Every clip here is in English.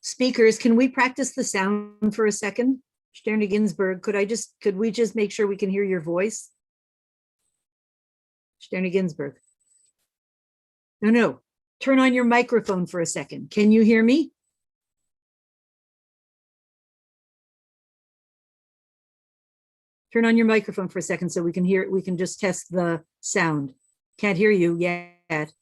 Speakers, can we practice the sound for a second? Sterne Ginsburg, could we just make sure we can hear your voice? Sterne Ginsburg. No, turn on your microphone for a second. Can you hear me? Turn on your microphone for a second so we can just test the sound. Can't hear you yet.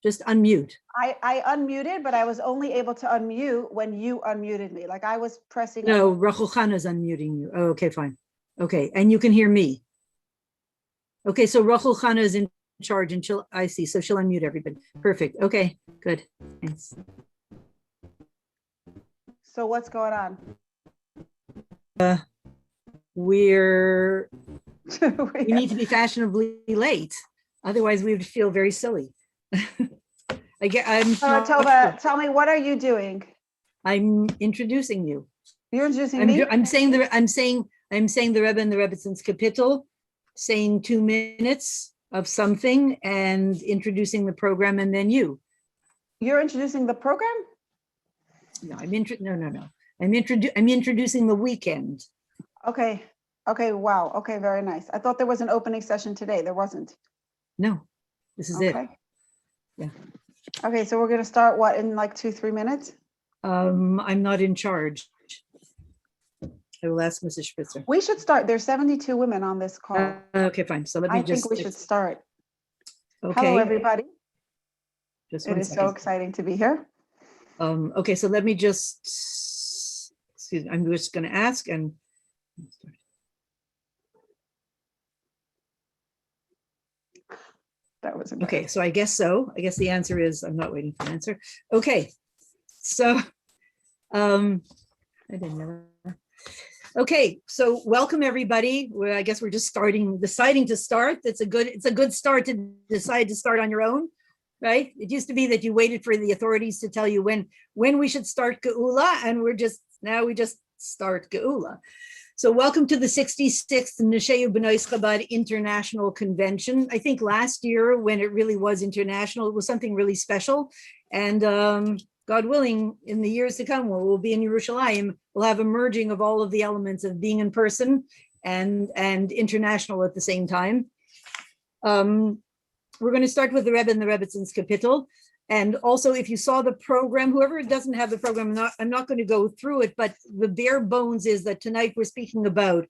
Just unmute. I unmuted, but I was only able to unmute when you unmuted me. Like I was pressing. No, Rachel Chana is unmuting you. Oh, okay, fine. Okay, and you can hear me. Okay, so Rachel Chana is in charge and I see, so she'll unmute everybody. Perfect, okay, good, thanks. So what's going on? We need to be fashionably late. Otherwise we would feel very silly. Tova, tell me, what are you doing? I'm introducing you. You're introducing me? I'm saying the Rebbe and the Rebbetzins Kapitel, saying 2 minutes of something and introducing the program, and then you. You're introducing the program? No, I'm introducing the weekend. Okay. Wow. Okay. Very nice. I thought there was an opening session today. There wasn't. No, this is it. Yeah. Okay. So we're going to start what in like 2-3 minutes? I'm not in charge. I will ask Mrs. Spitzer. We should start. There's 72 women on this call. Okay, fine. So I think we should start. Okay. Hello, everybody. It is so exciting to be here. Okay, so let me just, excuse me, I'm just going to ask and. That was okay, so I guess so. I guess the answer is I'm not waiting for an answer. Okay, so I didn't know. Okay, so welcome everybody. I guess we're just deciding to start. It's a good start to decide to start on your own, right? It used to be that you waited for the authorities to tell you when we should start Geula, and we just start Geula. So welcome to the 66th NShei Chabad International Convention. I think last year, when it really was international, it was something really special. And God willing, in the years to come, when we'll be in Yerushalayim, we'll have a merging of all of the elements of being in person and international at the same time. We're going to start with the Rebbe and the Rebbetzins Kapitel. And also, if you saw the program, whoever doesn't have the program, I'm not going to go through it, but the bare bones is that tonight we're speaking about,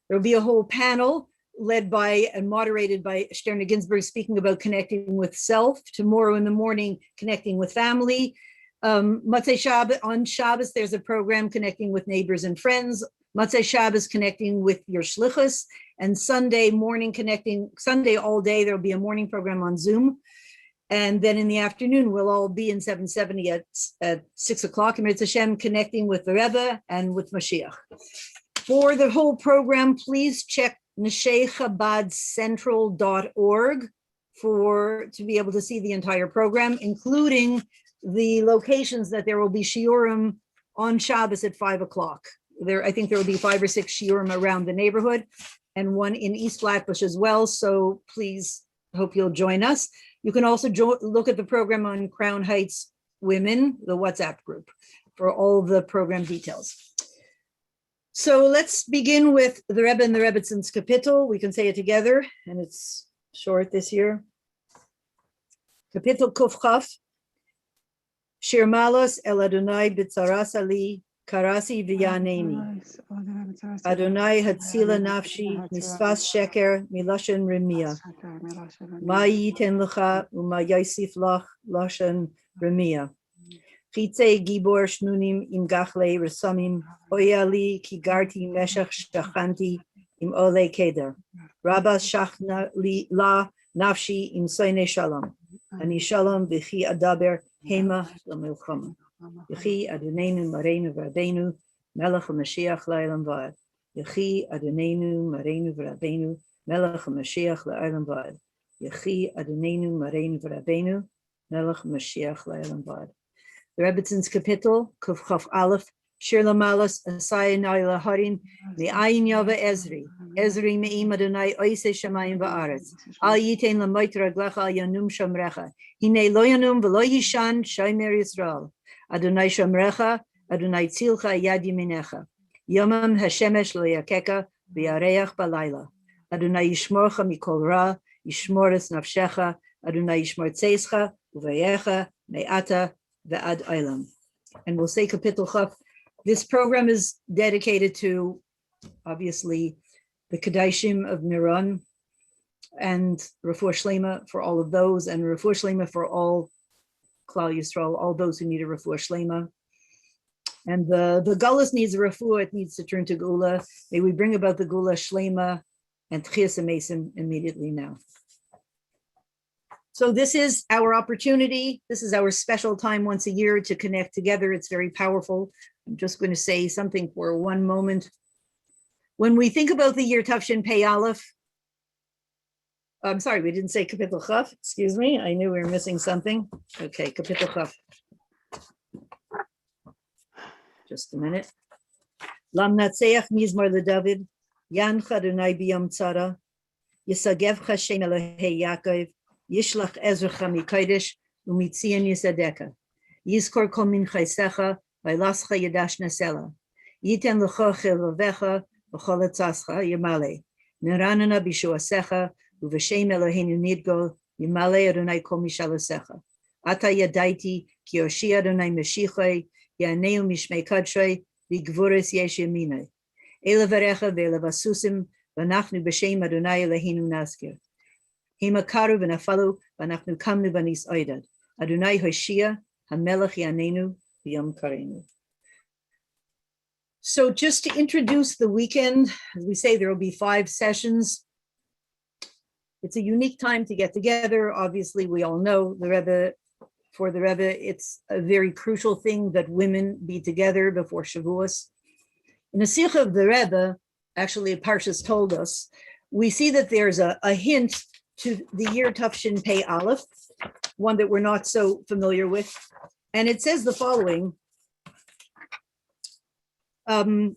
there'll be a whole panel led by and moderated by Sterne Ginsburg, speaking about connecting with self. Tomorrow in the morning, connecting with family. Motzei Shabbos, on Shabbos, there's a program connecting with neighbors and friends. Motzei Shabbos, connecting with your shlichus. And Sunday morning, Sunday all day, there'll be a morning program on Zoom. And then in the afternoon, we'll all be in 770 at 6 o'clock, Emir Hashem, connecting with the Rebbe and with Mashiach. For the whole program, please check NShei Chabad Central.org to be able to see the entire program, including the locations that there will be shiurim on Shabbos at 5 o'clock. I think there will be 5 or 6 shiurim around the neighborhood and one in East Flatbush as well. So please, hope you'll join us. You can also look at the program on Crown Heights Women, the WhatsApp group, for all the program details. So let's begin with the Rebbe and the Rebbetzins Kapitel. We can say it together, and it's short this year. Kapitel Kuf Chaf. Shir Malos El Adonai B'tzaras Ali Karasi V'yaneni. Adonai Hatzila Nafshi Misfas Sheker Miloshen Remia. Ma Yiten Lecha Uma Yosif Lach Loshen Remia. Chitze Gibor Shnunim Im Gachle Resamim Oyali Kigarti Meshach Shachanti Im Ole Keder. Rabba Shachna Li La Nafshi Im Soine Shalom. Ani Shalom V'chi Adaber Hema L'Milchama. Yechi Adonenu Mareinu V'Rabbeinu Melech HaMashiach La'olam Va'ad. Yechi Adonenu Mareinu V'Rabbeinu Melech HaMashiach La'olam Va'ad. Yechi Adonenu Mareinu V'Rabbeinu Melech HaMashiach La'olam Va'ad. The Rebbetzins Kapitel Kuf Chaf Aleph Shir Lamalas Asaya Naila Harin Me'ayin Yava Ezri Me'im Adonai Oise Shamayim Va'aretz Al Yitain Lamoit Raglecha Al Yanum Shamrecha Hine Lo Yanum V'Lo Yishan Shomer Yisrael Adonai Shomrecha, Adonai Tzilcha Yad Yeminecha. Yomam Hashemesh Lo Yakeka V'Yareach Balayla. Adonai Yishmorcha Mikol Ra, Yishmoris Nafshecha, Adonai Yishmor Tzeischa, Uvayecha, Me'ata, Ve'ad Olam. And we'll say Kapitel Chaf. This program is dedicated to, obviously, the Kedaishim of Miron, and Refuah Shlema for all of those, and Refuah Shlema for all Klal Yisrael, all those who need a Refuah Shlema. And the Gullus needs a Refuah, it needs to turn to Gula. May we bring about the Gula Shlema and Tchias HaMesim immediately now. So this is our opportunity. This is our special time once a year to connect together. It's very powerful. I'm just going to say something for one moment. When we think about the year Tafshin Pei Aleph, I'm sorry, we didn't say Kapitel Chaf. Excuse me, I knew we were missing something. Okay, Kapitel Chaf. Just a minute. Lam Natseach Mizmor LeDavid, Yan Chadonai Biyom Tzara, Yisagevcha Shem Elohei Yaakov, Yishlach Ezracha Mikodesh, Umitzion Yisadeka, Yizkor Kol Min Chaysecha, Vaylascha Yadash Nasela, Yiten L'cho Chelovecha, V'chol Etzascha, Yamale, Neranana Bishuasecha, Uv'Shem Eloheinu Nidgol, Yimale Adonai Kol Mishalosecha. Ata Yadaiti, Ki Yoshi Adonai Meshichoi, Yaneu Mishmei Kadshrei, V'Gvuris Yesh Yaminai. Ele Varecha Ve'ele Vasusim, V'Nachnu B'Shem Adonai Eloheinu Naskir. Himakaru V'Nafalu, V'Nachnu Kamnu V'Nis Oidad. Adonai Hoshia, HaMelech Yanenu, V'Yom Karenu. So just to introduce the weekend, as we say, there will be 5 sessions. It's a unique time to get together. Obviously, we all know for the Rebbe, it's a very crucial thing that women be together before Shavuos. In the Sikha of the Rebbe, actually, Parshas told us, we see that there's a hint to the year Tafshin Pei Aleph, one that we're not so familiar with. And it says the following. Anochi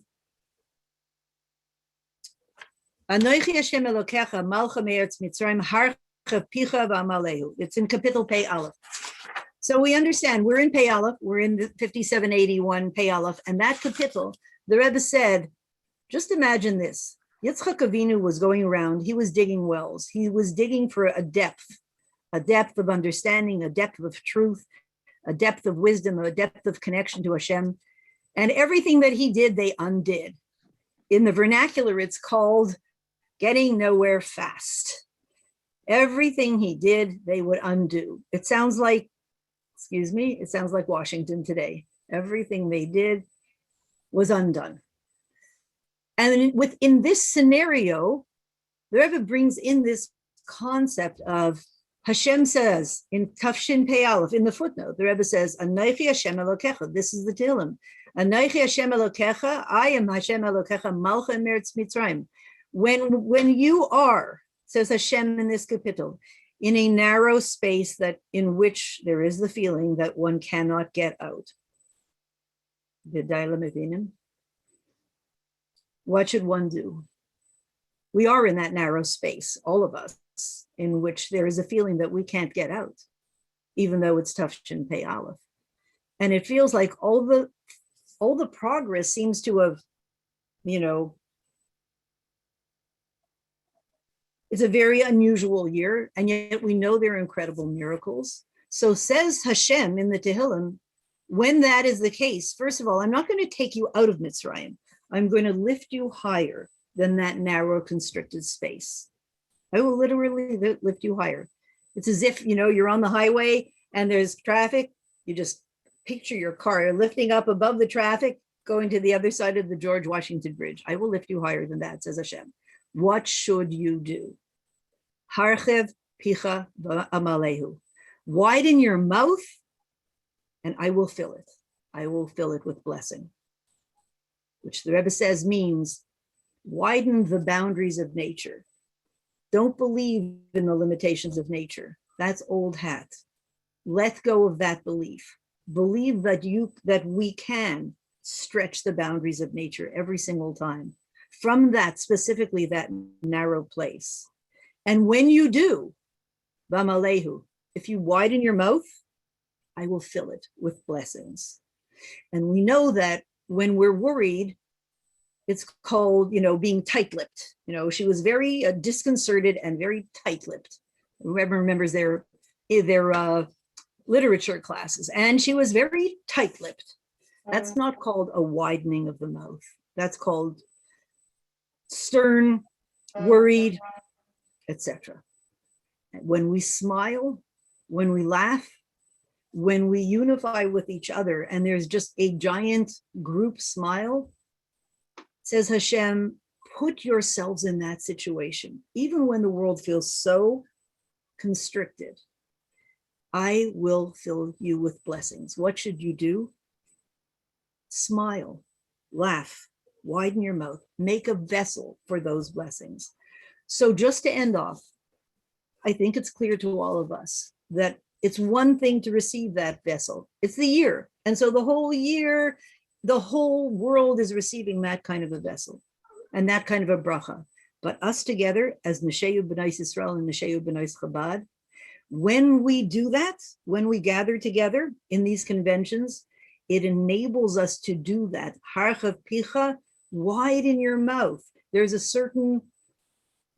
Hashem Elokecha Malcha Me'eretz Mitzrayim Harcha Picha V'Amalehu. It's in Kapitel Pei Aleph. So we understand we're in Pei Aleph, we're in the 5781 Pei Aleph, and that Kapitel, the Rebbe said, just imagine this. Yitzchak Avinu was going around, he was digging wells. He was digging for a depth of understanding, a depth of truth, a depth of wisdom, a depth of connection to Hashem. And everything that he did, they undid. In the vernacular, it's called getting nowhere fast. Everything he did, they would undo. It sounds like, it sounds like Washington today. Everything they did was undone. And within this scenario, the Rebbe brings in this concept of Hashem says in Tafshin Pei Aleph, in the footnote, the Rebbe says, Anochi Hashem Elokecha. This is the Tehillim. Anochi Hashem Elokecha, I am Hashem Elokecha, Malcha Meretz Mitzrayim. When you are, says Hashem in this capital, in a narrow space in which there is the feeling that one cannot get out. What should one do? We are in that narrow space, all of us, in which there is a feeling that we can't get out, even though it's Tafshin Pei Aleph. And it feels like all the progress seems to have, it's a very unusual year, and yet we know there are incredible miracles. So says Hashem in the Tehillim, when that is the case, first of all, I'm not going to take you out of Mitzrayim. I'm going to lift you higher than that narrow, constricted space. I will literally lift you higher. It's as if, you're on the highway and there's traffic. You just picture your car lifting up above the traffic, going to the other side of the George Washington Bridge. I will lift you higher than that, says Hashem. What should you do? Harchev picha v'amalehu. Widen your mouth and I will fill it. I will fill it with blessing. Which the Rebbe says means widen the boundaries of nature. Don't believe in the limitations of nature. That's old hat. Let go of that belief. Believe that we can stretch the boundaries of nature every single time. From that, specifically that narrow place. And when you do, Vamalehu, if you widen your mouth, I will fill it with blessings. And we know that when we're worried, it's called, being tight-lipped. She was very disconcerted and very tight-lipped. Whoever remembers their literature classes, and she was very tight-lipped. That's not called a widening of the mouth. That's called stern, worried, etc. When we smile, when we laugh, when we unify with each other, and there's just a giant group smile, says Hashem, put yourselves in that situation. Even when the world feels so constricted, I will fill you with blessings. What should you do? Smile, laugh, widen your mouth, make a vessel for those blessings. So just to end off, I think it's clear to all of us that it's one thing to receive that vessel. It's the year. And so the whole year, the whole world is receiving that kind of a vessel and that kind of a bracha. But us together as NShei Israel and NShei Chabad, when we do that, when we gather together in these conventions, it enables us to do that. Harchav picha, widen your mouth. There's a certain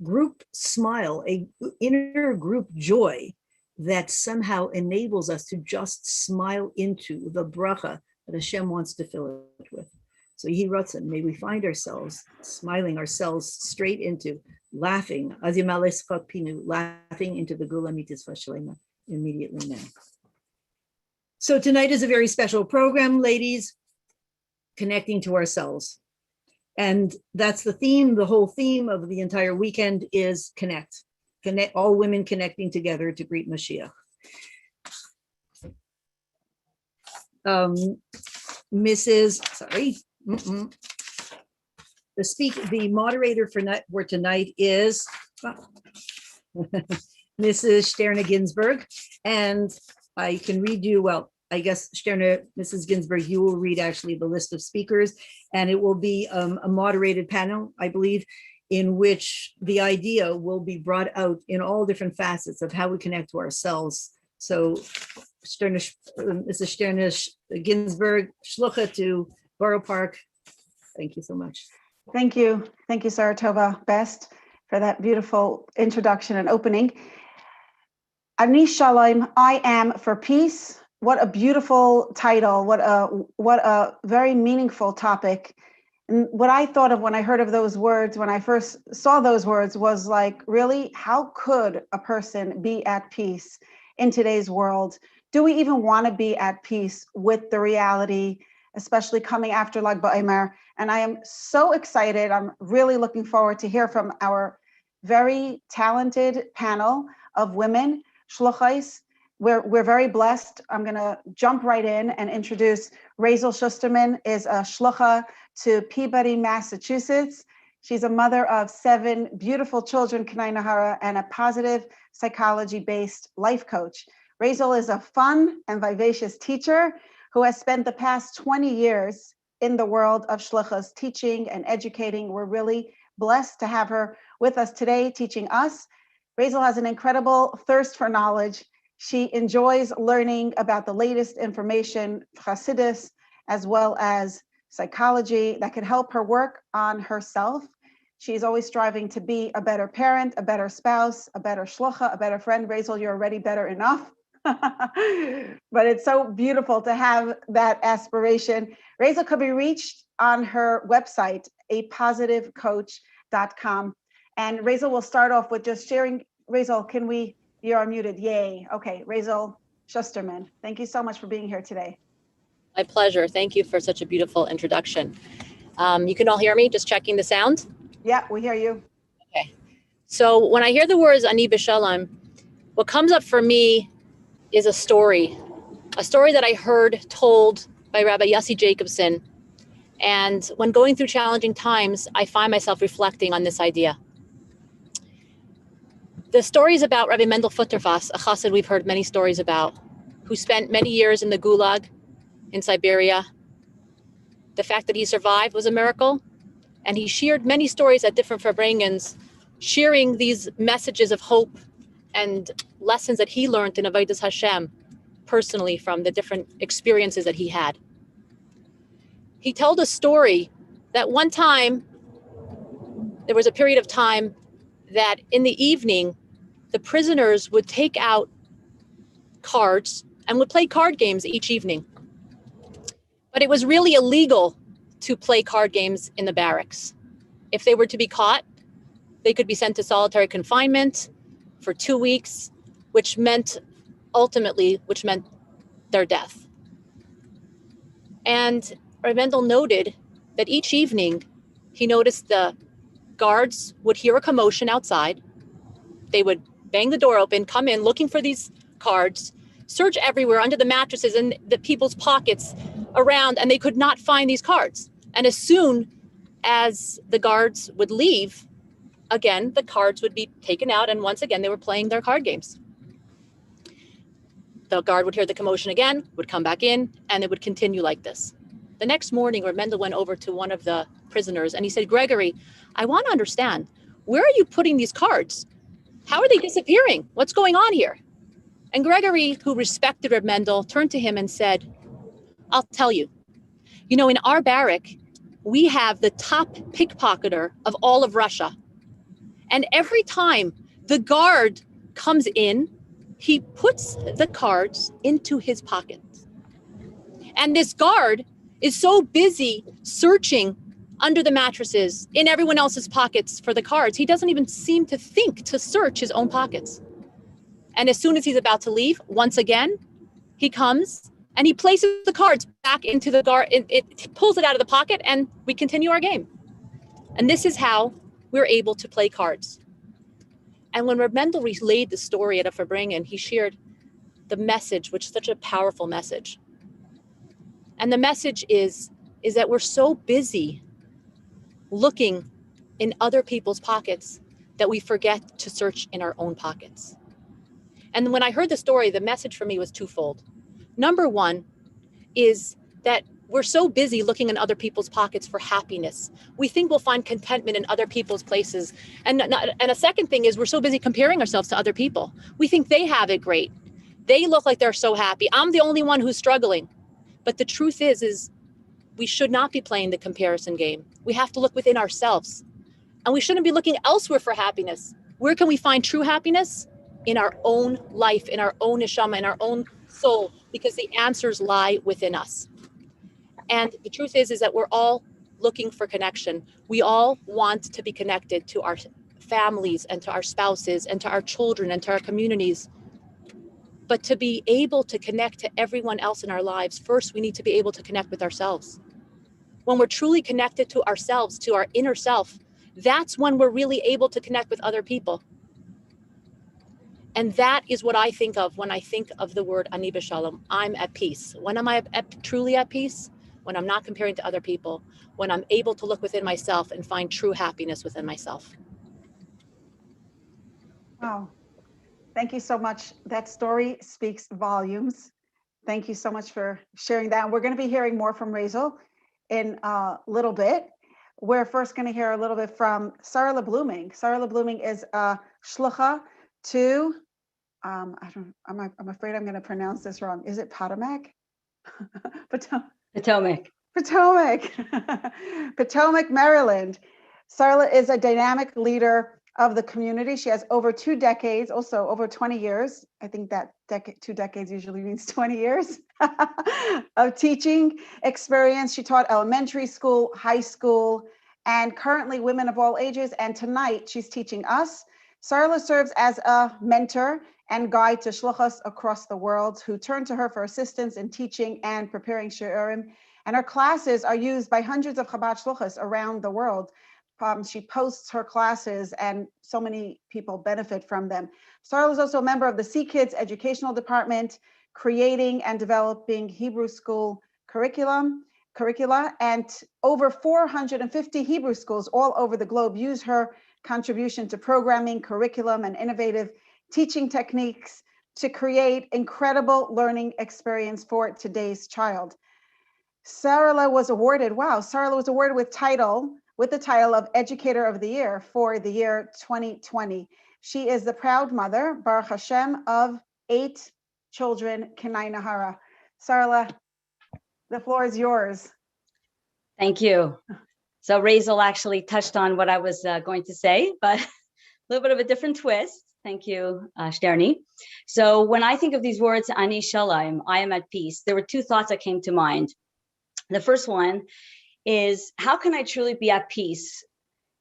group smile, a inner group joy that somehow enables us to just smile into the bracha that Hashem wants to fill it with. So Yehi Ratzon, may we find ourselves smiling ourselves straight into laughing, laughing into the Gula Mitzvah Shalema immediately now. So tonight is a very special program, ladies, connecting to ourselves. And that's the theme, the whole theme of the entire weekend is connect. Connect, all women connecting together to greet Mashiach. The moderator for tonight is Mrs. Sterna Ginsburg, and I can read you, well, I guess Sterna, Mrs. Ginsburg, you will read actually the list of speakers, and it will be a moderated panel, I believe, in which the idea will be brought out in all different facets of how we connect to ourselves. So Mrs. Sterna Ginsburg, shlucha to Borough Park. Thank you so much. Thank you. Thank you, Sarah Tova Best, for that beautiful introduction and opening. Ani Shalom, I am for peace. What a beautiful title. What a very meaningful topic. And what I thought of when I heard of those words, when I first saw those words, was like, really, how could a person be at peace in today's world? Do we even want to be at peace with the reality, especially coming after Lag BaOmer? And I am so excited. I'm really looking forward to hear from our very talented panel of women, shluchais. We're very blessed. I'm going to jump right in and introduce Razel Schusterman, is a shlucha to Peabody, Massachusetts. She's a mother of 7 beautiful children, Kanai Nahara, and a positive psychology-based life coach. Razel is a fun and vivacious teacher who has spent the past 20 years in the world of shluchas, teaching and educating. We're really blessed to have her with us today, teaching us. Razel has an incredible thirst for knowledge. She enjoys learning about the latest information, Chassidus, as well as psychology that could help her work on herself. She's always striving to be a better parent, a better spouse, a better shlucha, a better friend. Razel, you're already better enough. But it's so beautiful to have that aspiration. Razel could be reached on her website, apositivecoach.com. And Razel will start off with just sharing. Razel, you're unmuted. Yay. Okay, Razel Schusterman, thank you so much for being here today. My pleasure. Thank you for such a beautiful introduction. You can all hear me, just checking the sound? Yeah, we hear you. Okay. So when I hear the words Ani B'Shalom, what comes up for me is a story that I heard told by Rabbi Yossi Jacobson. And when going through challenging times, I find myself reflecting on this idea. The story is about Rabbi Mendel Futterfass, a chassid we've heard many stories about, who spent many years in the Gulag in Siberia. The fact that he survived was a miracle. And he shared many stories at different Farbrengens, sharing these messages of hope and lessons that he learned in Avodas Hashem, personally from the different experiences that he had. He told a story that one time, there was a period of time that in the evening, the prisoners would take out cards and would play card games each evening. But it was really illegal to play card games in the barracks. If they were to be caught, they could be sent to solitary confinement for 2 weeks, which meant their death. And Mendel noted that each evening, he noticed the guards would hear a commotion outside. They would bang the door open, come in looking for these cards, search everywhere under the mattresses and the people's pockets around, and they could not find these cards. And as soon as the guards would leave, again, the cards would be taken out, and once again, they were playing their card games. The guard would hear the commotion again, would come back in, and it would continue like this. The next morning, Mendel went over to one of the prisoners and he said, "Gregory, I want to understand, where are you putting these cards? How are they disappearing? What's going on here?" And Gregory, who respected Reb Mendel, turned to him and said, "I'll tell you. You know, in our barrack, we have the top pickpocketer of all of Russia. And every time the guard comes in, he puts the cards into his pocket. And this guard is so busy searching under the mattresses, in everyone else's pockets for the cards, he doesn't even seem to think to search his own pockets. And as soon as he's about to leave, once again, he comes and he places the cards back into the guard. It pulls it out of the pocket and we continue our game. And this is how we're able to play cards." And when Reb Mendel relayed the story at a Farbrengen, he shared the message, which is such a powerful message. And the message is that we're so busy looking in other people's pockets that we forget to search in our own pockets. And when I heard the story, the message for me was twofold. Number one is that we're so busy looking in other people's pockets for happiness. We think we'll find contentment in other people's places. And a second thing is we're so busy comparing ourselves to other people. We think they have it great. They look like they're so happy. I'm the only one who's struggling. But the truth is we should not be playing the comparison game. We have to look within ourselves. And we shouldn't be looking elsewhere for happiness. Where can we find true happiness? In our own life, in our own neshama, in our own soul, because the answers lie within us. And the truth is that we're all looking for connection. We all want to be connected to our families and to our spouses and to our children and to our communities. But to be able to connect to everyone else in our lives, first, we need to be able to connect with ourselves. When we're truly connected to ourselves, to our inner self, that's when we're really able to connect with other people. And that is what I think of when I think of the word ani b'shalom. I'm at peace. When am I truly at peace? When I'm not comparing to other people, when I'm able to look within myself and find true happiness within myself. Wow. Thank you so much. That story speaks volumes. Thank you so much for sharing that. And we're going to be hearing more from Rachel in a little bit. We're first going to hear a little bit from Sarah LeBlooming. Sarah LeBlooming is a shlucha to, I'm afraid I'm going to pronounce this wrong. Is it Potomac? Potomac. Potomac, Maryland. Sarah is a dynamic leader of the community. She has over 2 decades, also over 20 years. I think that 2 decades usually means 20 years of teaching experience. She taught elementary school, high school, and currently women of all ages. And tonight she's teaching us. Sarah serves as a mentor and guide to shluchos across the world who turn to her for assistance in teaching and preparing shiurim. And her classes are used by hundreds of Chabad shluchos around the world. She posts her classes and so many people benefit from them. Sarah is also a member of the Sea Kids Educational Department, creating and developing Hebrew school curricula, and over 450 Hebrew schools all over the globe use her contribution to programming, curriculum, and innovative teaching techniques to create incredible learning experience for today's child. Sarah was awarded with the title of Educator of the Year for the year 2020. She is the proud mother, Baruch Hashem, of 8 children, Kenai Nahara. Sarla, the floor is yours. Thank you. So Razel actually touched on what I was going to say, but a little bit of a different twist. Thank you, Shterni. So when I think of these words, Ani Shalom, I am at peace, there were two thoughts that came to mind. The first one is, how can I truly be at peace?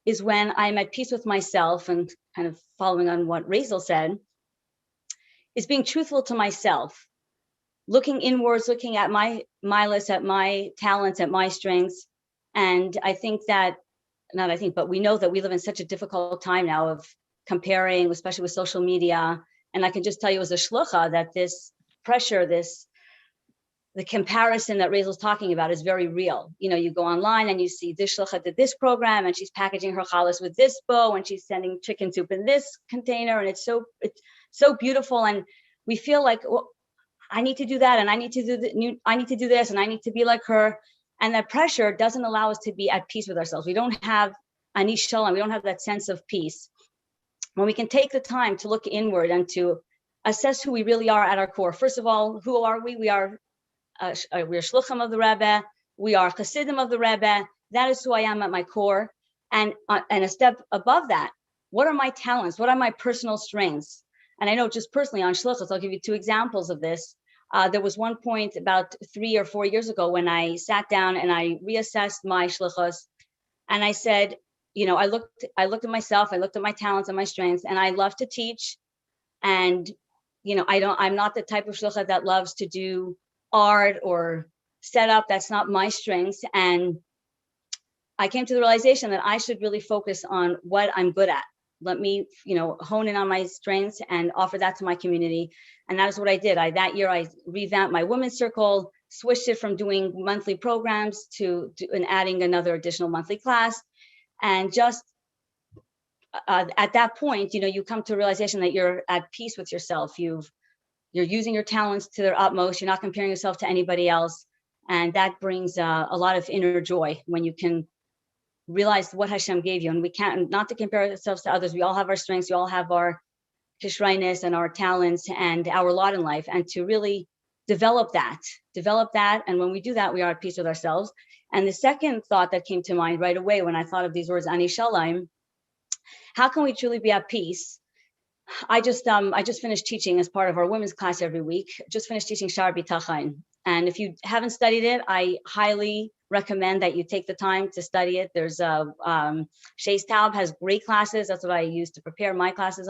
Is when I'm at peace with myself, and kind of following on what Razel said, is being truthful to myself, looking inwards, looking at my list, at my talents, at my strengths. And I think that, not I think, but we know that we live in such a difficult time now of comparing, especially with social media. And I can just tell you as a shlucha that this pressure, the comparison that Razel's talking about is very real. You know, you go online and you see this shlucha did this program and she's packaging her challah with this bow and she's sending chicken soup in this container, and it's so beautiful. And we feel like, well, I need to do that, and I need to do I need to do this, and I need to be like her. And that pressure doesn't allow us to be at peace with ourselves. We don't have ani shalom, we don't have that sense of peace. When we can take the time to look inward and to assess who we really are at our core. First of all, who are we? We are shluchim of the Rebbe. We are chassidim of the Rebbe. That is who I am at my core. And a step above that, what are my talents? What are my personal strengths? And I know just personally on shluchos, I'll give you two examples of this. There was one point about 3 or 4 years ago when I sat down and I reassessed my shluchos, and I said, you know, I looked at myself, I looked at my talents and my strengths, and I love to teach. And, you know, I'm not the type of shlucha that loves to do art or set up. That's not my strengths. And I came to the realization that I should really focus on what I'm good at. Let me, you know, hone in on my strengths and offer that to my community. And that is what I did. That year I revamped my women's circle, switched it from doing monthly programs to adding another additional monthly class. And just at that point, you know, you come to a realization that you're at peace with yourself. You're using your talents to their utmost. You're not comparing yourself to anybody else. And that brings a lot of inner joy when you can realize what Hashem gave you. And we can't, not to compare ourselves to others. We all have our strengths. We all have our kishrainis and our talents and our lot in life. And to really develop that. And when we do that, we are at peace with ourselves. And the second thought that came to mind right away when I thought of these words, Ani Shalom, how can we truly be at peace? I just finished teaching as part of our women's class every week, just finished teaching Shar B'Tachan. And if you haven't studied it, I highly recommend that you take the time to study it. There's NShei Chabad has great classes. That's what I use to prepare my classes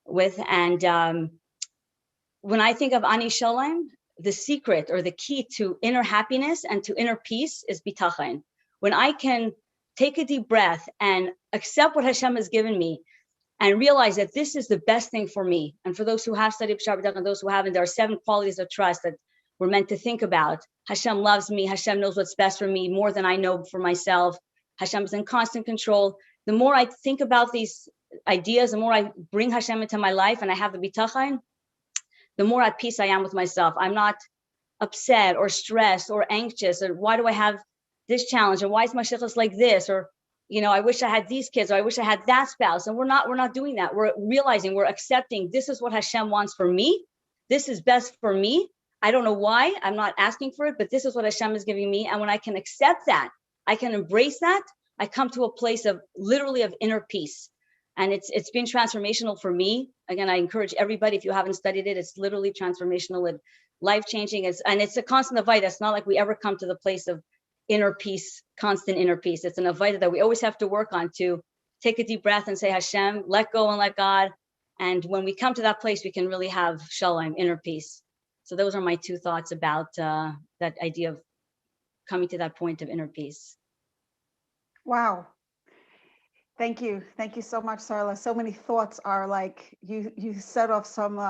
with. And when I think of Ani Shalom, the secret or the key to inner happiness and to inner peace is B'Tachan. When I can take a deep breath and accept what Hashem has given me and realize that this is the best thing for me. And for those who have studied Shar B'Tachan and those who haven't, there are 7 qualities of trust that we're meant to think about. Hashem loves me. Hashem knows what's best for me more than I know for myself. Hashem is in constant control. The more I think about these ideas, the more I bring Hashem into my life and I have the B'Tachan, the more at peace I am with myself. I'm not upset or stressed or anxious, or why do I have this challenge? Or why is my shlichus like this? Or, you know, I wish I had these kids, or I wish I had that spouse. And we're not doing that. We're realizing, we're accepting this is what Hashem wants for me. This is best for me. I don't know why, I'm not asking for it, but this is what Hashem is giving me. And when I can accept that, I can embrace that, I come to a place of literally of inner peace. And it's been transformational for me. Again, I encourage everybody, if you haven't studied it, it's literally transformational and life-changing. It's a constant avodah. It's not like we ever come to the place of inner peace, constant inner peace. It's an avodah that we always have to work on, to take a deep breath and say, Hashem, let go and let God. And when we come to that place, we can really have shalom, inner peace. So those are my 2 thoughts about that idea of coming to that point of inner peace. Wow. Thank you. Thank you so much, Sarla. So many thoughts are like, you set off some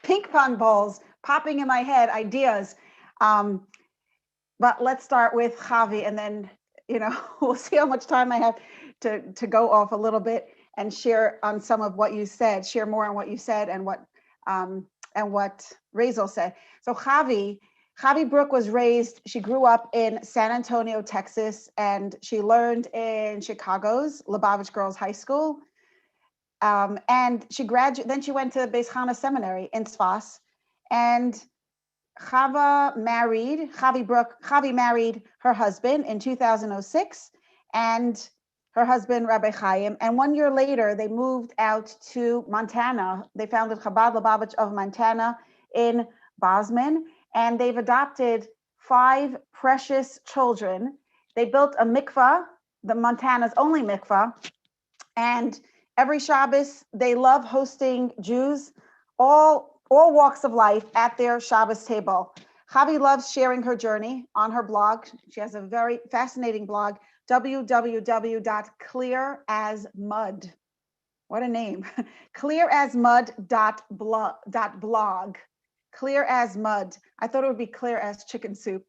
ping pong balls popping in my head, ideas. But let's start with Javi, and then, you know, we'll see how much time I have to go off a little bit and share on some of what you said, share more on what you said and what Razel said. So Javi Brooke was raised, she grew up in San Antonio, Texas, and she learned in Chicago's Lubavitch Girls High School. And she graduated, then she went to Beis Chana Seminary in Sfas. And Chavi married her husband in 2006, and her husband, Rabbi Chaim. And 1 year later, they moved out to Montana. They founded Chabad Lubavitch of Montana in Bosman, and they've adopted 5 precious children. They built a mikvah, the Montana's only mikvah, and every Shabbos, they love hosting Jews, all walks of life, at their Shabbos table. Chavi loves sharing her journey on her blog. She has a very fascinating blog, www.clearasmud. What a name. clearasmud.blog. Clear as mud. I thought it would be clear as chicken soup.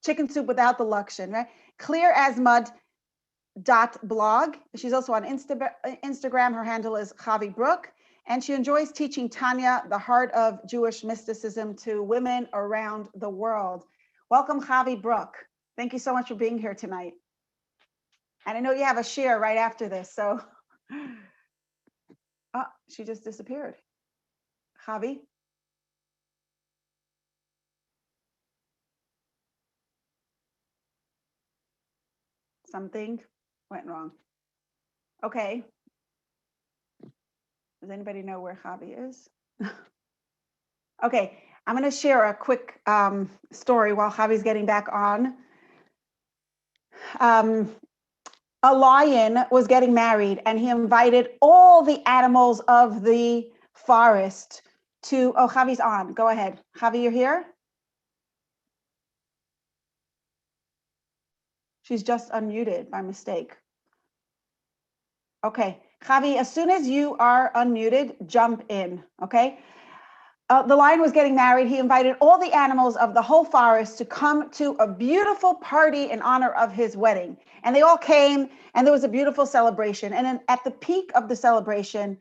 Chicken soup without the luxury, right? Clearasmud.blog. She's also on Instagram. Her handle is Chavi Brook. And she enjoys teaching Tanya, the heart of Jewish mysticism, to women around the world. Welcome, Chavi Brook. Thank you so much for being here tonight. And I know you have a share right after this, so. Oh, she just disappeared. Chavi? Something went wrong. Okay. Does anybody know where Chavi is? Okay, I'm going to share a quick story while Chavi's getting back on. A lion was getting married, and he invited all the animals of the forest to, oh, Chavi's on. Go ahead. Chavi, you're here? She's just unmuted by mistake. Okay, Chavi, as soon as you are unmuted, jump in, okay? The lion was getting married. He invited all the animals of the whole forest to come to a beautiful party in honor of his wedding. And they all came, and there was a beautiful celebration. And then at the peak of the celebration,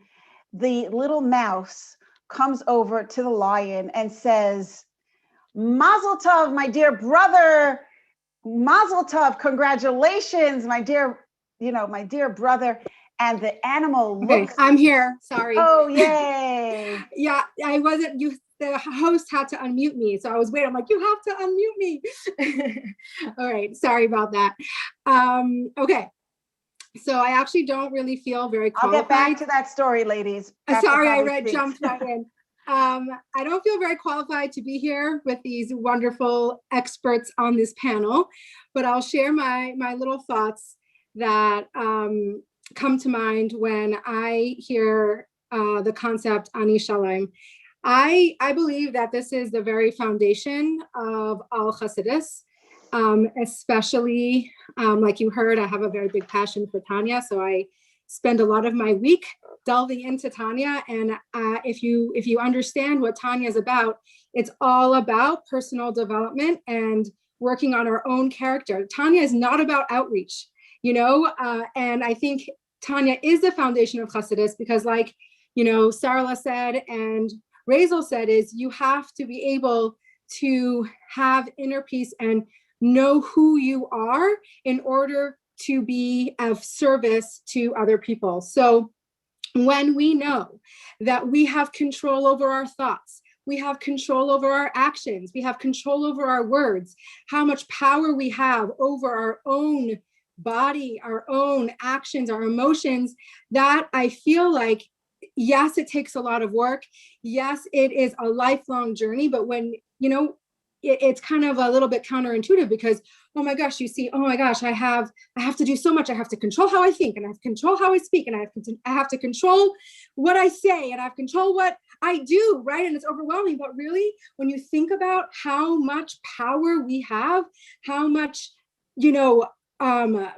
the little mouse comes over to the lion and says, Mazel tov, my dear brother. Mazel tov, congratulations, my dear, my dear brother. And the animal looks. Okay, I'm here. Sorry. Oh, yay. Yeah, I wasn't, the host had to unmute me. So I was waiting. I'm like, you have to unmute me. All right. Sorry about that. Okay. So I actually don't really feel very qualified. I'll get back to that story, ladies. Sorry, I jumped right in. I don't feel very qualified to be here with these wonderful experts on this panel, but I'll share my little thoughts that come to mind when I hear the concept Ani Shalom. I believe that this is the very foundation of all Hasidus, especially like you heard, I have a very big passion for Tanya, so I spend a lot of my week delving into Tanya. And if you understand what Tanya is about, it's all about personal development and working on our own character. Tanya is not about outreach, and I think Tanya is the foundation of Hasidus because, like, Sarla said and Razel said, is you have to be able to have inner peace and know who you are in order to be of service to other people. So when we know that we have control over our thoughts, we have control over our actions, we have control over our words, how much power we have over our own body, our own actions, our emotions, that I feel like, yes, it takes a lot of work. Yes, it is a lifelong journey, but when, it's kind of a little bit counterintuitive because, oh my gosh, you see, oh my gosh, I have to do so much. I have to control how I think, and I have to control how I speak, and I have to control what I say, and I have to control what I do, right? And it's overwhelming. But really, when you think about how much power we have, how much,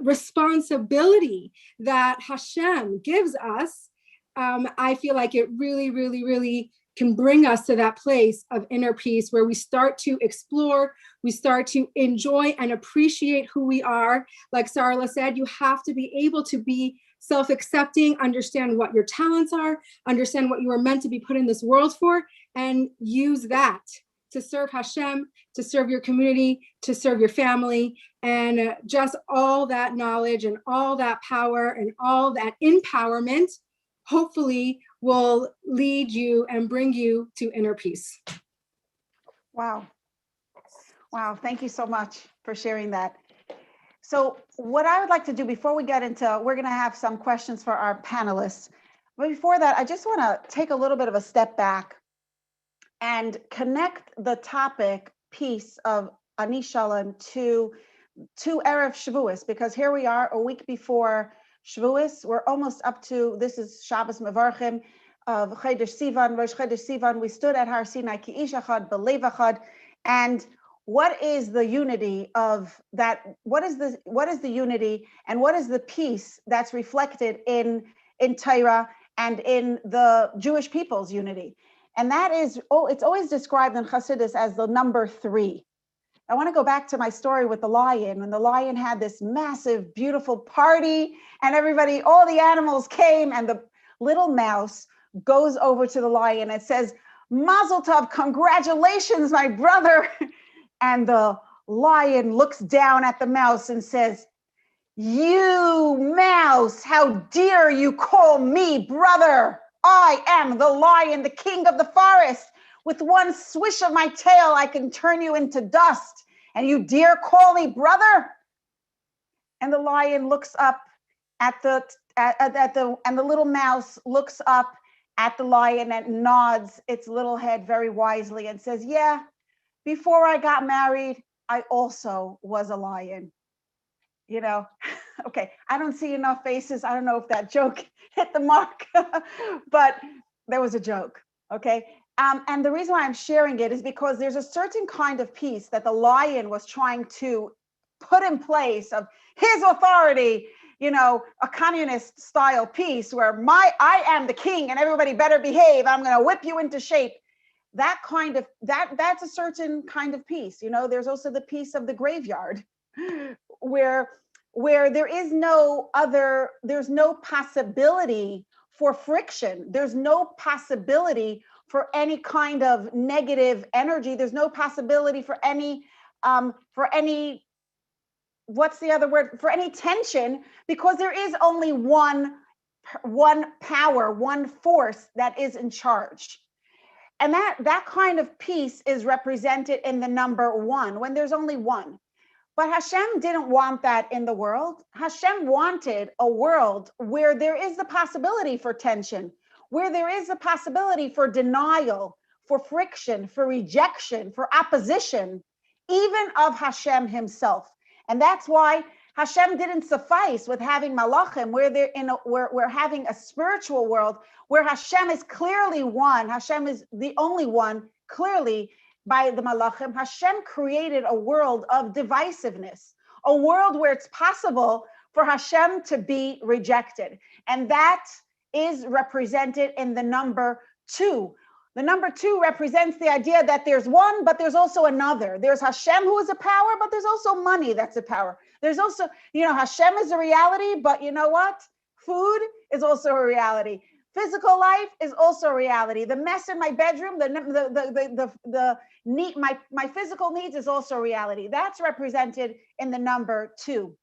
responsibility that Hashem gives us, I feel like it really, really, really can bring us to that place of inner peace where we start to explore, we start to enjoy and appreciate who we are. Like Sarla said, you have to be able to be self-accepting, understand what your talents are, understand what you are meant to be put in this world for, and use that to serve Hashem, to serve your community, to serve your family, and just all that knowledge and all that power and all that empowerment hopefully will lead you and bring you to inner peace. Wow. Wow. Thank you so much for sharing that. So what I would like to do before we get into, we're going to have some questions for our panelists. But before that, I just want to take a little bit of a step back and connect the topic piece of Ani Shalom to Erev Shavuos, because here we are a week before Shavuos. We're almost up to, this is Shabbos Mevarchim of Chodesh Sivan, Rosh Chodesh Sivan. We stood at Har Sinai ki ish echad belev echad. And what is the unity of that? What is the unity and what is the peace that's reflected in Torah and in the Jewish people's unity? And that is, it's always described in Chassidus as the number 3. I want to go back to my story with the lion. When the lion had this massive, beautiful party and everybody, all the animals came, and the little mouse goes over to the lion and says, Mazel tov, congratulations, my brother. And the lion looks down at the mouse and says, you mouse, how dare you call me brother? I am the lion, the king of the forest. With one swish of my tail, I can turn you into dust. And you dare call me brother? And the lion looks up at and the little mouse looks up at the lion and nods its little head very wisely and says, yeah, before I got married, I also was a lion. You know, okay, I don't see enough faces. I don't know if that joke hit the mark, but there was a joke, okay? And the reason why I'm sharing it is because there's a certain kind of peace that the lion was trying to put in place of his authority, you know, a communist style peace where I am the king and everybody better behave. I'm going to whip you into shape. That kind of, that's a certain kind of peace. You know, there's also the peace of the graveyard where there is there's no possibility for friction. There's no possibility for any kind of negative energy. There's no possibility for any, what's the other word? For any tension, because there is only one power, one force that is in charge. And that kind of peace is represented in the number 1, when there's only one. But Hashem didn't want that in the world. Hashem wanted a world where there is the possibility for tension, where there is the possibility for denial, for friction, for rejection, for opposition, even of Hashem himself. And that's why Hashem didn't suffice with having malachim, where we're having a spiritual world where Hashem is clearly one. Hashem is the only one, clearly, by the malachim. Hashem created a world of divisiveness, a world where it's possible for Hashem to be rejected. And that is represented in the number 2. The number 2 represents the idea that there's one, but there's also another. There's Hashem, who is a power, but there's also money that's a power. There's also, you know, Hashem is a reality, but you know what? Food is also a reality. Physical life is also a reality. The mess in my bedroom, my physical needs is also a reality. That's represented in the number 2.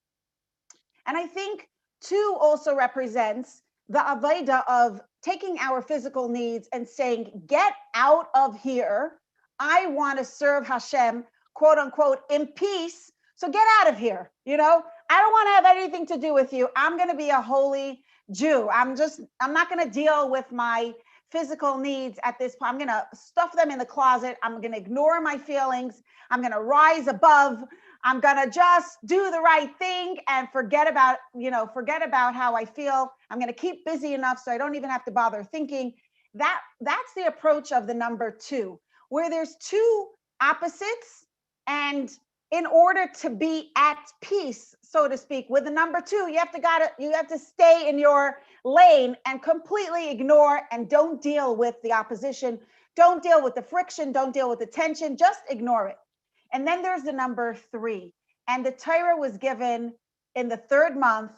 And I think 2 also represents the avodah of taking our physical needs and saying, get out of here. I want to serve Hashem, quote unquote, in peace. So get out of here. You know, I don't want to have anything to do with you. I'm going to be a holy Jew. I'm not going to deal with my physical needs at this point. I'm going to stuff them in the closet. I'm going to ignore my feelings. I'm going to rise above. I'm going to just do the right thing and forget about how I feel. I'm going to keep busy enough so I don't even have to bother thinking. That's the approach of the number 2, where there's 2 opposites, and in order to be at peace, so to speak, with the number 2, you have to stay in your lane and completely ignore and don't deal with the opposition, don't deal with the friction, don't deal with the tension, just ignore it. And then there's the number 3, and the Torah was given in the 3rd month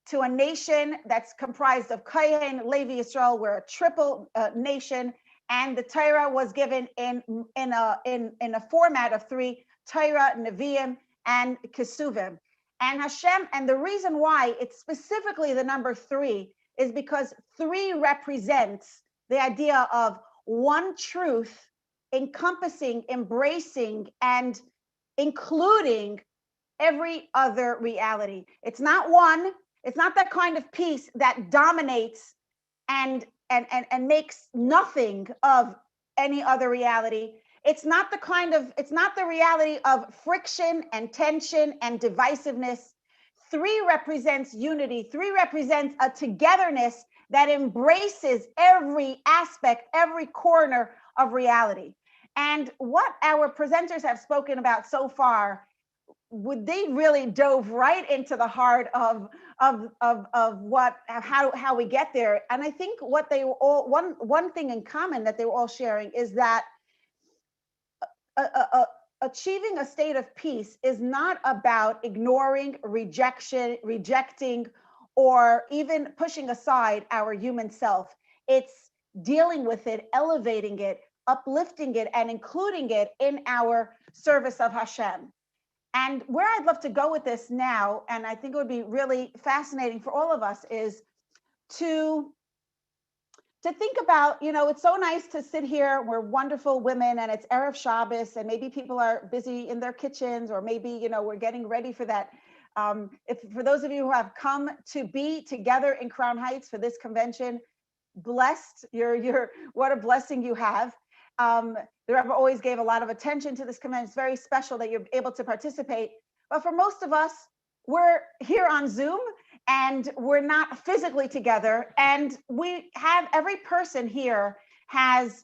to a nation that's comprised of Kohen, Levi, Yisrael. We're a triple nation, and the Torah was given in a format of 3. Torah, Nevi'im, and Kesuvim. And Hashem, and the reason why it's specifically the number 3 is because 3 represents the idea of one truth encompassing, embracing, and including every other reality. It's not one, it's not that kind of peace that dominates and makes nothing of any other reality. It's not the reality of friction and tension and divisiveness. 3 represents unity. 3 represents a togetherness that embraces every aspect, every corner of reality. And what our presenters have spoken about so far, they really dove right into the heart of how we get there. And I think what they were all, one thing in common that they were all sharing is that achieving a state of peace is not about ignoring, rejecting, or even pushing aside our human self. It's dealing with it, elevating it, uplifting it, and including it in our service of Hashem. And where I'd love to go with this now, and I think it would be really fascinating for all of us, is to think about, it's so nice to sit here. We're wonderful women, and it's Erev Shabbos, and maybe people are busy in their kitchens, or maybe, we're getting ready for that. For those of you who have come to be together in Crown Heights for this convention, blessed, what a blessing you have. The Rebbe always gave a lot of attention to this convention. It's very special that you're able to participate. But for most of us, we're here on Zoom, and we're not physically together. And every person here has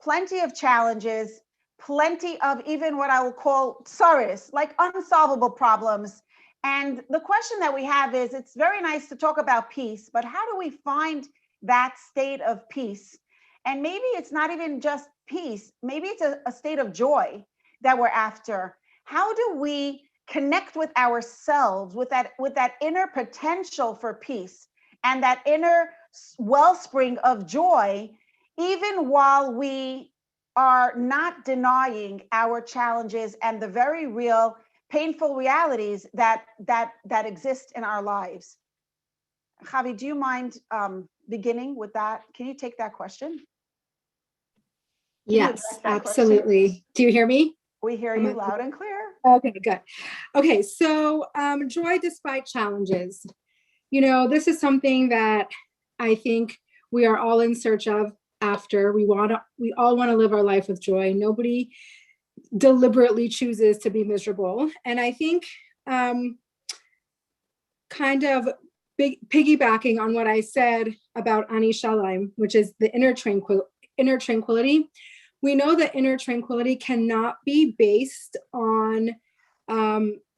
plenty of challenges, plenty of even what I will call tsaris, like unsolvable problems. And the question that we have is, it's very nice to talk about peace, but how do we find that state of peace? And maybe it's not even just peace. Maybe it's a state of joy that we're after. How do we connect with ourselves, with that inner potential for peace and that inner wellspring of joy, even while we are not denying our challenges and the very real painful realities that exist in our lives? Javi, do you mind beginning with that? Can you take that question? Yes, absolutely. Do you hear me? We hear you loud and clear. Okay, good. Okay, so joy despite challenges. This is something that I think we are all in search of after. We all want to live our life with joy. Nobody deliberately chooses to be miserable. And I think kind of piggybacking on what I said about Ani Shalom, which is the inner tranquility. We know that inner tranquility cannot be based on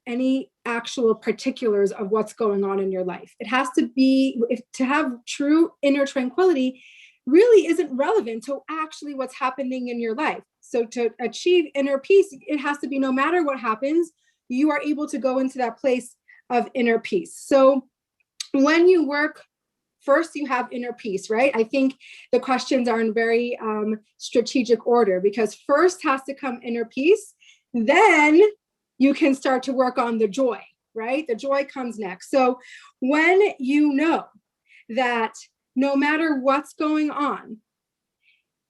any actual particulars of what's going on in your life. It has to be, to have true inner tranquility really isn't relevant to actually what's happening in your life. So to achieve inner peace, it has to be, no matter what happens, you are able to go into that place of inner peace. So when you work, first you have inner peace, right? I think the questions are in very strategic order, because first has to come inner peace, then you can start to work on the joy, right? The joy comes next. So when you know that no matter what's going on,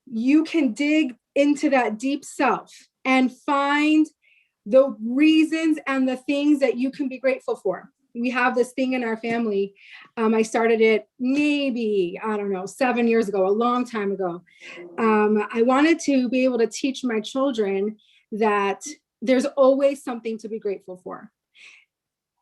you can dig into that deep self and find the reasons and the things that you can be grateful for. We have this thing in our family. I started it maybe, 7 years ago, a long time ago. I wanted to be able to teach my children that there's always something to be grateful for,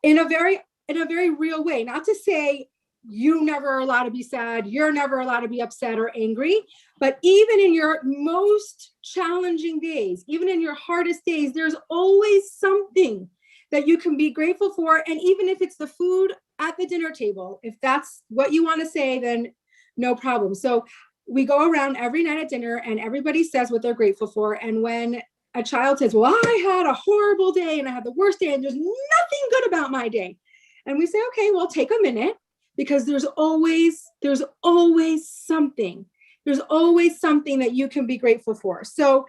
in a very real way. Not to say you never are allowed to be sad, you're never allowed to be upset or angry, but even in your most challenging days, even in your hardest days, there's always something that you can be grateful for. And even if it's the food at the dinner table, if that's what you want to say, then no problem. So we go around every night at dinner and everybody says what they're grateful for. And when a child says, well, I had a horrible day and I had the worst day and there's nothing good about my day. And we say, okay, well, take a minute, because there's always something. There's always something that you can be grateful for. So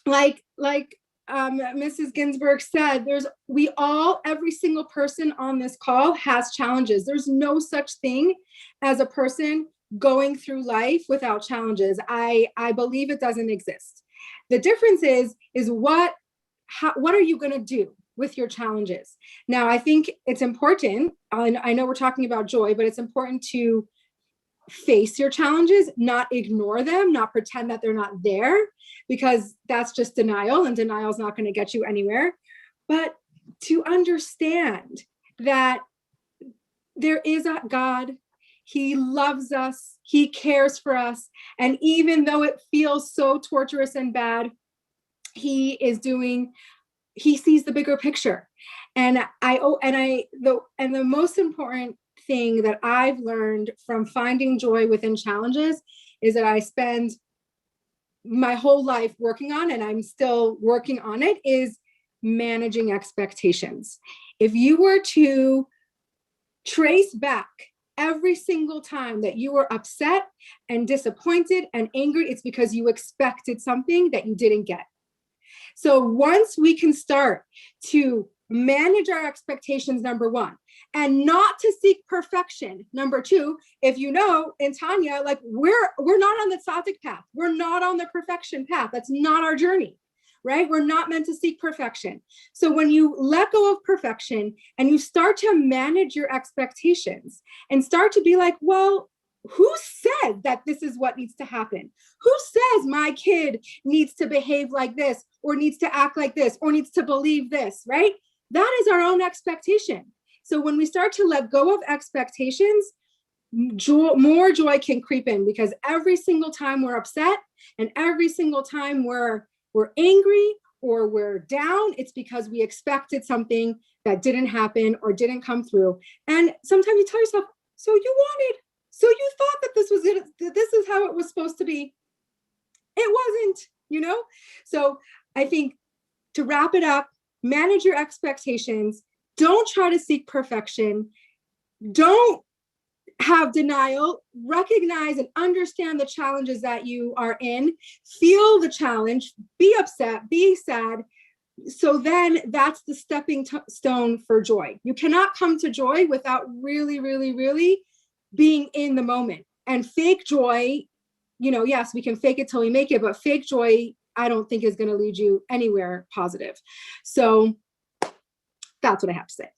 like Mrs. Ginsburg said, every single person on this call has challenges. There's no such thing as a person going through life without challenges. I believe it doesn't exist. The difference is what are you going to do with your challenges? Now, I think it's important, I know we're talking about joy, but it's important to face your challenges, not ignore them, not pretend that they're not there, because that's just denial, and denial is not going to get you anywhere. But to understand that there is a God, he loves us, he cares for us, and even though it feels so torturous and bad, he sees the bigger picture. And the most important thing that I've learned from finding joy within challenges is that I spend my whole life working on, and I'm still working on it, is managing expectations. If you were to trace back every single time that you were upset and disappointed and angry, it's because you expected something that you didn't get. So once we can start to manage our expectations, number one, and not to seek perfection, number two, if you know, in Tanya, like we're not on the tzaddik path. We're not on the perfection path. That's not our journey, right? We're not meant to seek perfection. So when you let go of perfection and you start to manage your expectations and start to be like, well, who said that this is what needs to happen? Who says my kid needs to behave like this, or needs to act like this, or needs to believe this, right? That is our own expectation. So when we start to let go of expectations, more joy can creep in, because every single time we're upset and every single time we're angry or we're down, it's because we expected something that didn't happen or didn't come through. And sometimes you tell yourself, so you thought that this was it, that this is how it was supposed to be. It wasn't, you know? So I think, to wrap it up, manage your expectations. Don't try to seek perfection. Don't have denial. Recognize and understand the challenges that you are in. Feel the challenge. Be upset. Be sad. So then that's the stepping stone for joy. You cannot come to joy without really, really, really being in the moment. And fake joy, you know, yes, we can fake it till we make it, but fake joy, I don't think is going to lead you anywhere positive. So that's what I have to say.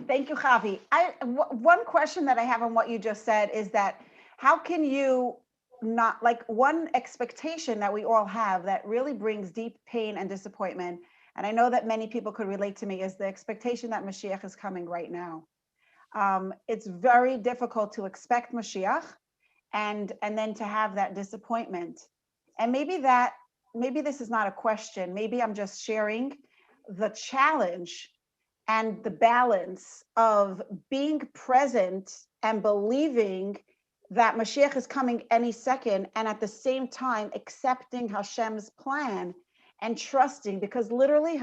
Thank you, Javi. One question that I have on what you just said is that how can you not, like, one expectation that we all have that really brings deep pain and disappointment, and I know that many people could relate to me, is the expectation that Mashiach is coming right now. It's very difficult to expect Mashiach and then to have that disappointment. And maybe this is not a question, maybe I'm just sharing the challenge and the balance of being present and believing that Mashiach is coming any second, and at the same time accepting Hashem's plan and trusting, because literally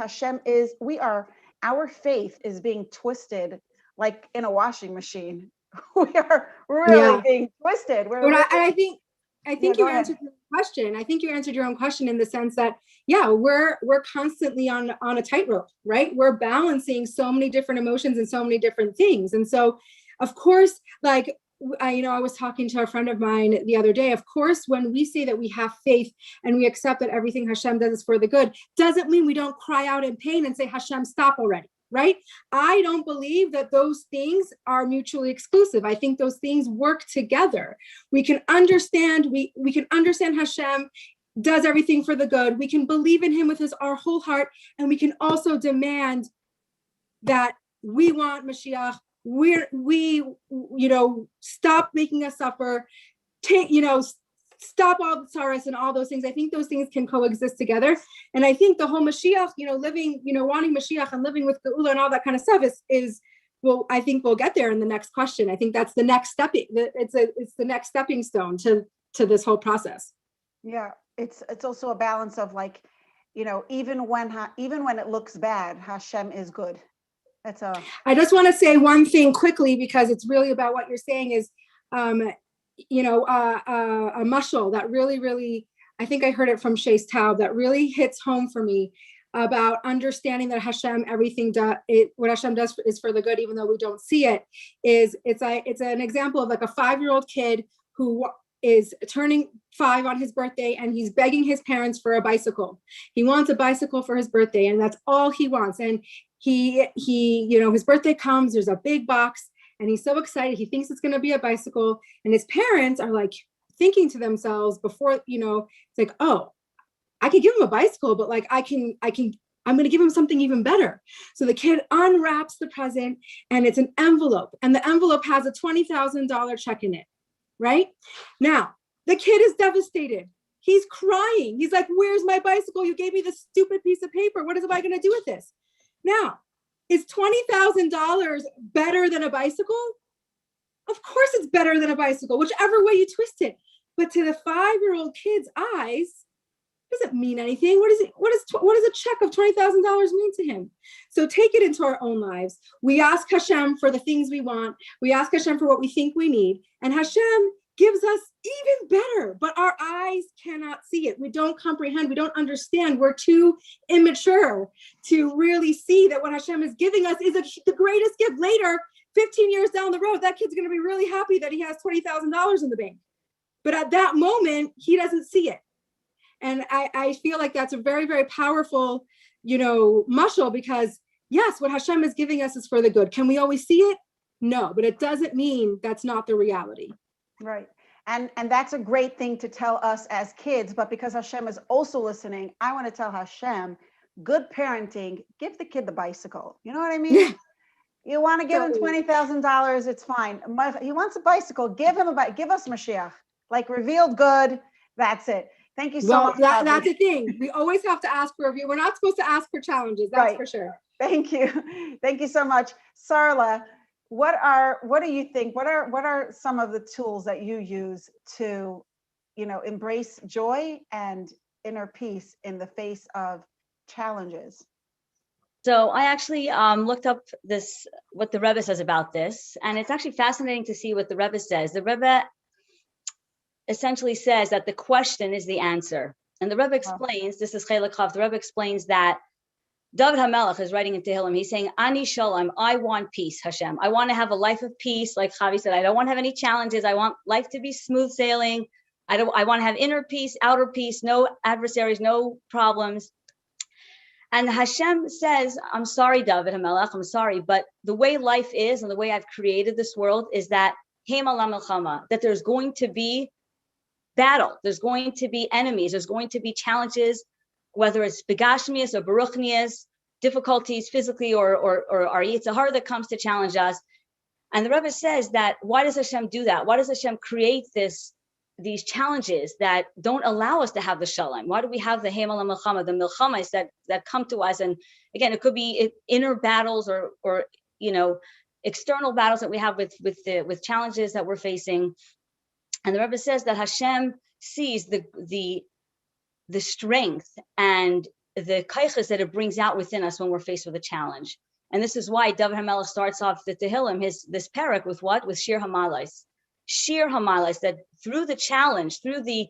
our faith is being twisted like in a washing machine. We are really being twisted. I think you answered your question. I think you answered your own question in the sense that, we're constantly on a tightrope, right? We're balancing so many different emotions and so many different things. And so, of course, like, I was talking to a friend of mine the other day. Of course, when we say that we have faith and we accept that everything Hashem does is for the good, doesn't mean we don't cry out in pain and say, Hashem, stop already. Right? I don't believe that those things are mutually exclusive. I think those things work together. We can understand, we can understand Hashem does everything for the good. We can believe in him with our whole heart. And we can also demand that we want Mashiach. We stop making us suffer, stop all the tsaras and all those things. I think those things can coexist together. And I think the whole Mashiach, living, wanting Mashiach and living with Geula and all that kind of stuff is well, I think we'll get there in the next question. I think that's the next step. It's the next stepping stone to this whole process. Yeah. It's also a balance of, like, even when it looks bad, Hashem is good. I just want to say one thing quickly, because it's really about what you're saying is, a mashal that really, really, I think I heard it from NShei Chabad, that really hits home for me about understanding that Hashem, what Hashem does is for the good, even though we don't see it. It's an example of like a 5-year-old kid who is turning 5 on his birthday, and he's begging his parents for a bicycle. He wants a bicycle for his birthday, and that's all he wants. And he, his birthday comes, there's a big box, and he's so excited. He thinks it's going to be a bicycle. And his parents are like thinking to themselves before, it's like, oh, I could give him a bicycle, but like, I'm going to give him something even better. So the kid unwraps the present, and it's an envelope, and the envelope has a $20,000 check in it. Right now, the kid is devastated. He's crying. He's like, where's my bicycle? You gave me this stupid piece of paper. What am I going to do with this? Now, is $20,000 better than a bicycle? Of course it's better than a bicycle, whichever way you twist it. But to the 5-year-old kid's eyes, doesn't mean anything. What does a check of $20,000 mean to him? So take it into our own lives. We ask Hashem for the things we want. We ask Hashem for what we think we need. And Hashem gives us even better, but our eyes cannot see it. We don't comprehend. We don't understand. We're too immature to really see that what Hashem is giving us is the greatest gift. Later, 15 years down the road, that kid's going to be really happy that he has $20,000 in the bank. But at that moment, he doesn't see it. And I feel like that's a very, very powerful, mashal, because yes, what Hashem is giving us is for the good. Can we always see it? No, but it doesn't mean that's not the reality. Right. And that's a great thing to tell us as kids, but because Hashem is also listening, I want to tell Hashem, good parenting, give the kid the bicycle. You know what I mean? You want to give him $20,000, it's fine. He wants a bicycle, give us Mashiach, like revealed good, that's it. Thank you so much. That's the thing. We always have to ask for a review. We're not supposed to ask for challenges. That's right. For sure. Thank you. Thank you so much. Sarla, what do you think? What are some of the tools that you use to, embrace joy and inner peace in the face of challenges? So I actually looked up what the Rebbe says about this, and it's actually fascinating to see what the Rebbe says. The Rebbe essentially says that the question is the answer. And the Rebbe explains, this is Chelek Chav, the Rebbe explains that David HaMelech is writing in Tehillim, he's saying, Ani Shalom, I want peace, Hashem. I want to have a life of peace, like Chavi said, I don't want to have any challenges. I want life to be smooth sailing. I want to have inner peace, outer peace, no adversaries, no problems. And Hashem says, I'm sorry, David HaMelech, I'm sorry, but the way life is and the way I've created this world is that that there's going to be battle. There's going to be enemies. There's going to be challenges, whether it's begashmias or baruchnias, difficulties physically or our Yetzer Hara that comes to challenge us. And the Rebbe says that, why does Hashem do that? Why does Hashem create these challenges that don't allow us to have the shalom? Why do we have the heimal milchama, the milchamas that come to us? And again, it could be inner battles or external battles that we have with challenges that we're facing. And the Rebbe says that Hashem sees the strength and the kaiches that it brings out within us when we're faced with a challenge. And this is why David HaMelech starts off the Tehillim, this parak, with what? With Shir Hamalais. Shir Hamalais, that through the challenge, through the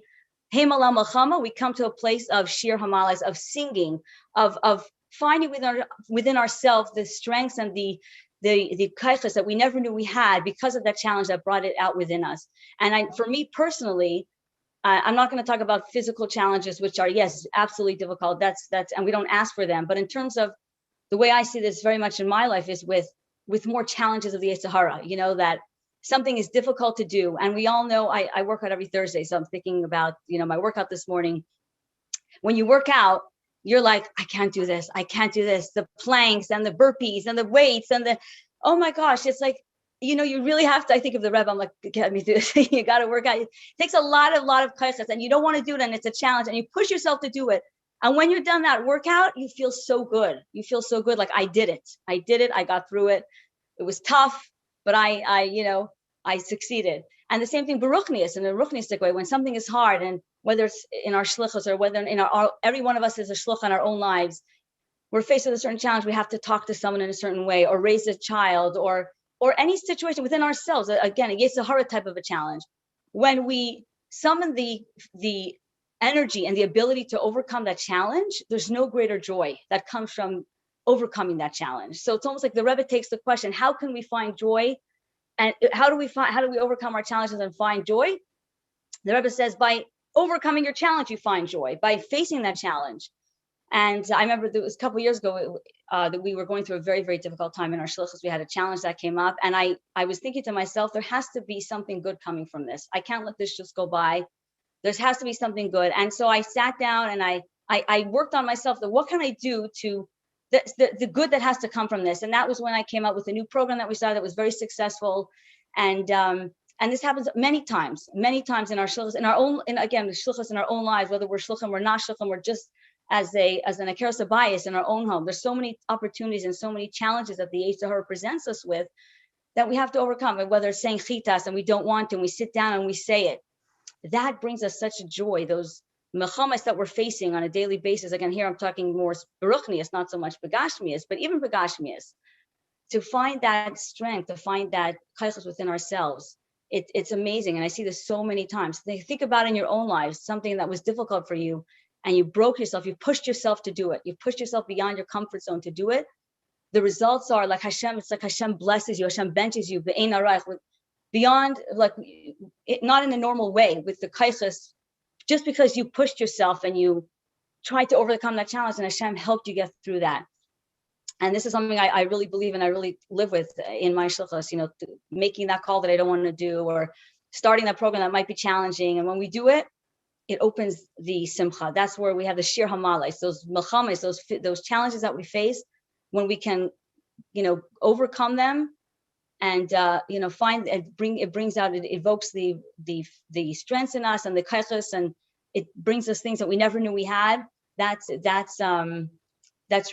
Heimal HaMelchama, we come to a place of Shir Hamalais, of singing, of finding within ourselves the strengths and the kaiches that we never knew we had because of that challenge that brought it out within us. And for me personally, I'm not going to talk about physical challenges, which are, yes, absolutely difficult. That's, and we don't ask for them. But in terms of the way I see this very much in my life is with more challenges of the Yetzer Hara, that something is difficult to do. And we all know I work out every Thursday. So I'm thinking about, my workout this morning. When you work out, you're like, I can't do this. I can't do this. The planks and the burpees and the weights and oh my gosh, it's like, you really have to, I think of the Rebbe, I'm like, get me through this. You got to work out. It takes a lot of kaiches and you don't want to do it. And it's a challenge and you push yourself to do it. And when you're done that workout, you feel so good. You feel so good. Like I did it. I got through it. It was tough, but I succeeded. And the same thing, Baruchnius, in a Ruchnistic way, when something is hard, and whether it's in our shlichus or whether in every one of us is a shluch in our own lives, we're faced with a certain challenge. We have to talk to someone in a certain way, or raise a child, or any situation within ourselves. Again, a Yetzer Hara type of a challenge. When we summon the energy and the ability to overcome that challenge, there's no greater joy that comes from overcoming that challenge. So it's almost like the Rebbe takes the question, how can we find joy? And how do we overcome our challenges and find joy? The Rebbe says, by overcoming your challenge, you find joy, by facing that challenge. And I remember there was a couple of years ago that we were going through a very, very difficult time in our shlichus. We had a challenge that came up, and I was thinking to myself, there has to be something good coming from this. I can't let this just go by. There has to be something good. And so I sat down and I worked on myself. That what can I do to the good that has to come from this? And that was when I came up with a new program that we started that was very successful. And this happens many times in our shlichus, in our own, and again, the shlichus in our own lives, whether we're shluchim or not shluchim, we're just as an akeres bias in our own home. There's so many opportunities and so many challenges that the Yetzer Hara presents us with that we have to overcome. And whether it's saying chitas and we don't want to, and we sit down and we say it, that brings us such joy. Those mechamas that we're facing on a daily basis. Again, here I'm talking more beruchnius, not so much begashmius, but even begashmius. To find that strength, to find that chaychus within ourselves, it's amazing. And I see this so many times. Think about in your own lives, something that was difficult for you, and you broke yourself, you pushed yourself to do it. You pushed yourself beyond your comfort zone to do it. The results are like Hashem, it's like Hashem blesses you, Hashem benches you, beyond, like, not in a normal way with the kaichas, just because you pushed yourself and you tried to overcome that challenge, and Hashem helped you get through that. And this is something I really believe in, I really live with in my shlichus, making that call that I don't want to do, or starting that program that might be challenging. And when we do it, it opens the simcha. That's where we have the shir hamalais, those melchames, those challenges that we face. When we can, overcome them, and find and it brings out, it evokes the strengths in us and the kaichus, and it brings us things that we never knew we had. That's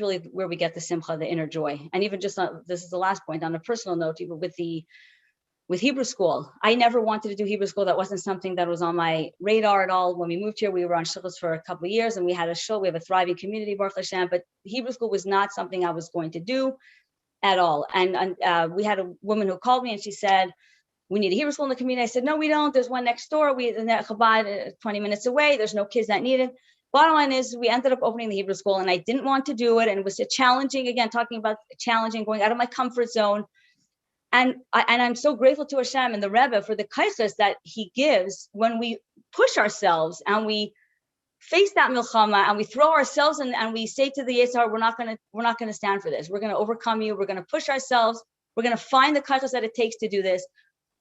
really where we get the simcha, the inner joy. And even just this is the last point on a personal note, even with Hebrew school. I never wanted to do Hebrew school. That wasn't something that was on my radar at all. When we moved here, we were on shlichus for a couple of years, and we had a show. We have a thriving community, Baruch Hashem, but Hebrew school was not something I was going to do at all. And we had a woman who called me and she said, we need a Hebrew school in the community. I said, no, we don't. There's one next door. In Chabad, 20 minutes away. There's no kids that need it. Bottom line is, we ended up opening the Hebrew school, and I didn't want to do it. And it was challenging, again, talking about challenging, going out of my comfort zone. And I'm so grateful to Hashem and the Rebbe for the kaichas that he gives when we push ourselves and we face that milchama and we throw ourselves in, and we say to the Yetzer Hara, we're not going to stand for this. We're going to overcome you. We're going to push ourselves. We're going to find the kaichas that it takes to do this.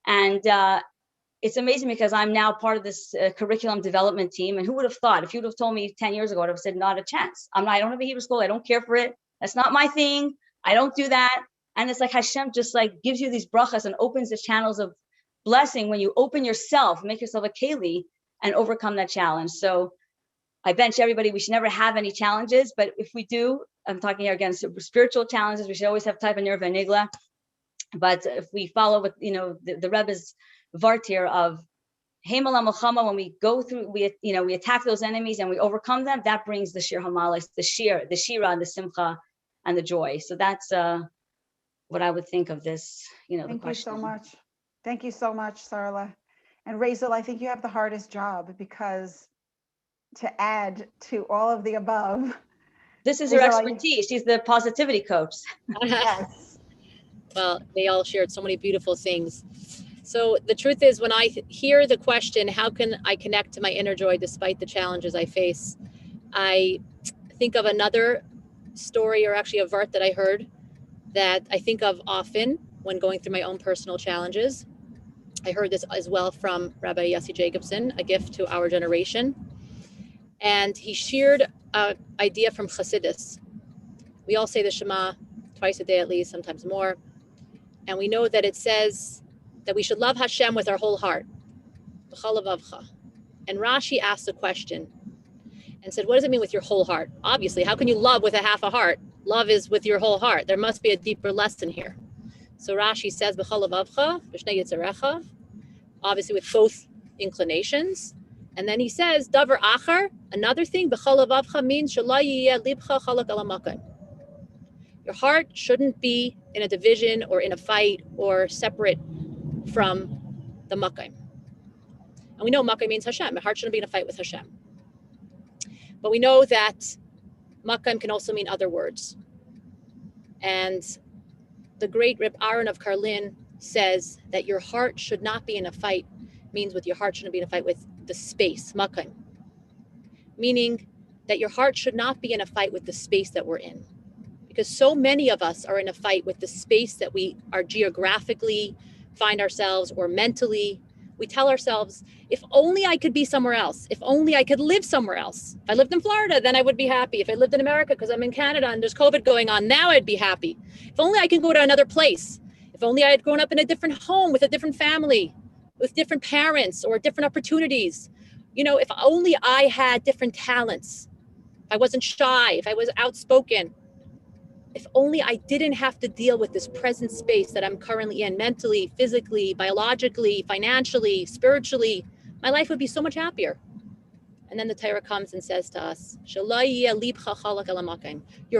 And it's amazing because I'm now part of this curriculum development team. And who would have thought? If you would have told me 10 years ago, I would have said, not a chance. I don't have a Hebrew school. I don't care for it. That's not my thing. I don't do that. And it's like Hashem just like gives you these brachas and opens the channels of blessing when you open yourself, make yourself a keli, and overcome that challenge. So I bench everybody. We should never have any challenges, but if we do, I'm talking here again, spiritual challenges, we should always have type of nerve nigla. But if we follow what, the Rebbe's vart here of Heimal HaMelchama, when we go through, we attack those enemies and we overcome them, that brings the shir hamalis, the shira, and the simcha, and the joy. So that's what I would think of this, Thank you so much. Thank you so much, Sarla. And Razel, I think you have the hardest job, because to add to all of the above. This is her expertise. She's the positivity coach. Yes. Well, they all shared so many beautiful things. So the truth is, when I hear the question, how can I connect to my inner joy despite the challenges I face? I think of another story, or actually a vart that I heard, that I think of often when going through my own personal challenges. I heard this as well from Rabbi Yossi Jacobson, a gift to our generation. And he shared an idea from Chassidus. We all say the Shema twice a day at least, sometimes more. And we know that it says that we should love Hashem with our whole heart. And Rashi asked a question and said, what does it mean with your whole heart? Obviously, how can you love with a half a heart? Love is with your whole heart. There must be a deeper lesson here. So Rashi says, obviously with both inclinations. And then he says, davar achar, another thing, means your heart shouldn't be in a division or in a fight or separate from the makayim. And we know makayim means Hashem. My heart shouldn't be in a fight with Hashem. But we know that makayim can also mean other words. And the great Reb Aaron of Karlin says that your heart should not be in a fight, means with your heart shouldn't be in a fight with the space, makan, meaning that your heart should not be in a fight with the space that we're in. Because so many of us are in a fight with the space that we are geographically find ourselves or mentally. We tell ourselves, if only I could be somewhere else, if only I could live somewhere else. If I lived in Florida, then I would be happy. If I lived in America, because I'm in Canada and there's COVID going on, now I'd be happy. If only I could go to another place. If only I had grown up in a different home with a different family, with different parents or different opportunities. You know, if only I had different talents. If I wasn't shy, if I was outspoken, if only I didn't have to deal with this present space that I'm currently in, mentally, physically, biologically, financially, spiritually, my life would be so much happier. And then the Torah comes and says to us, your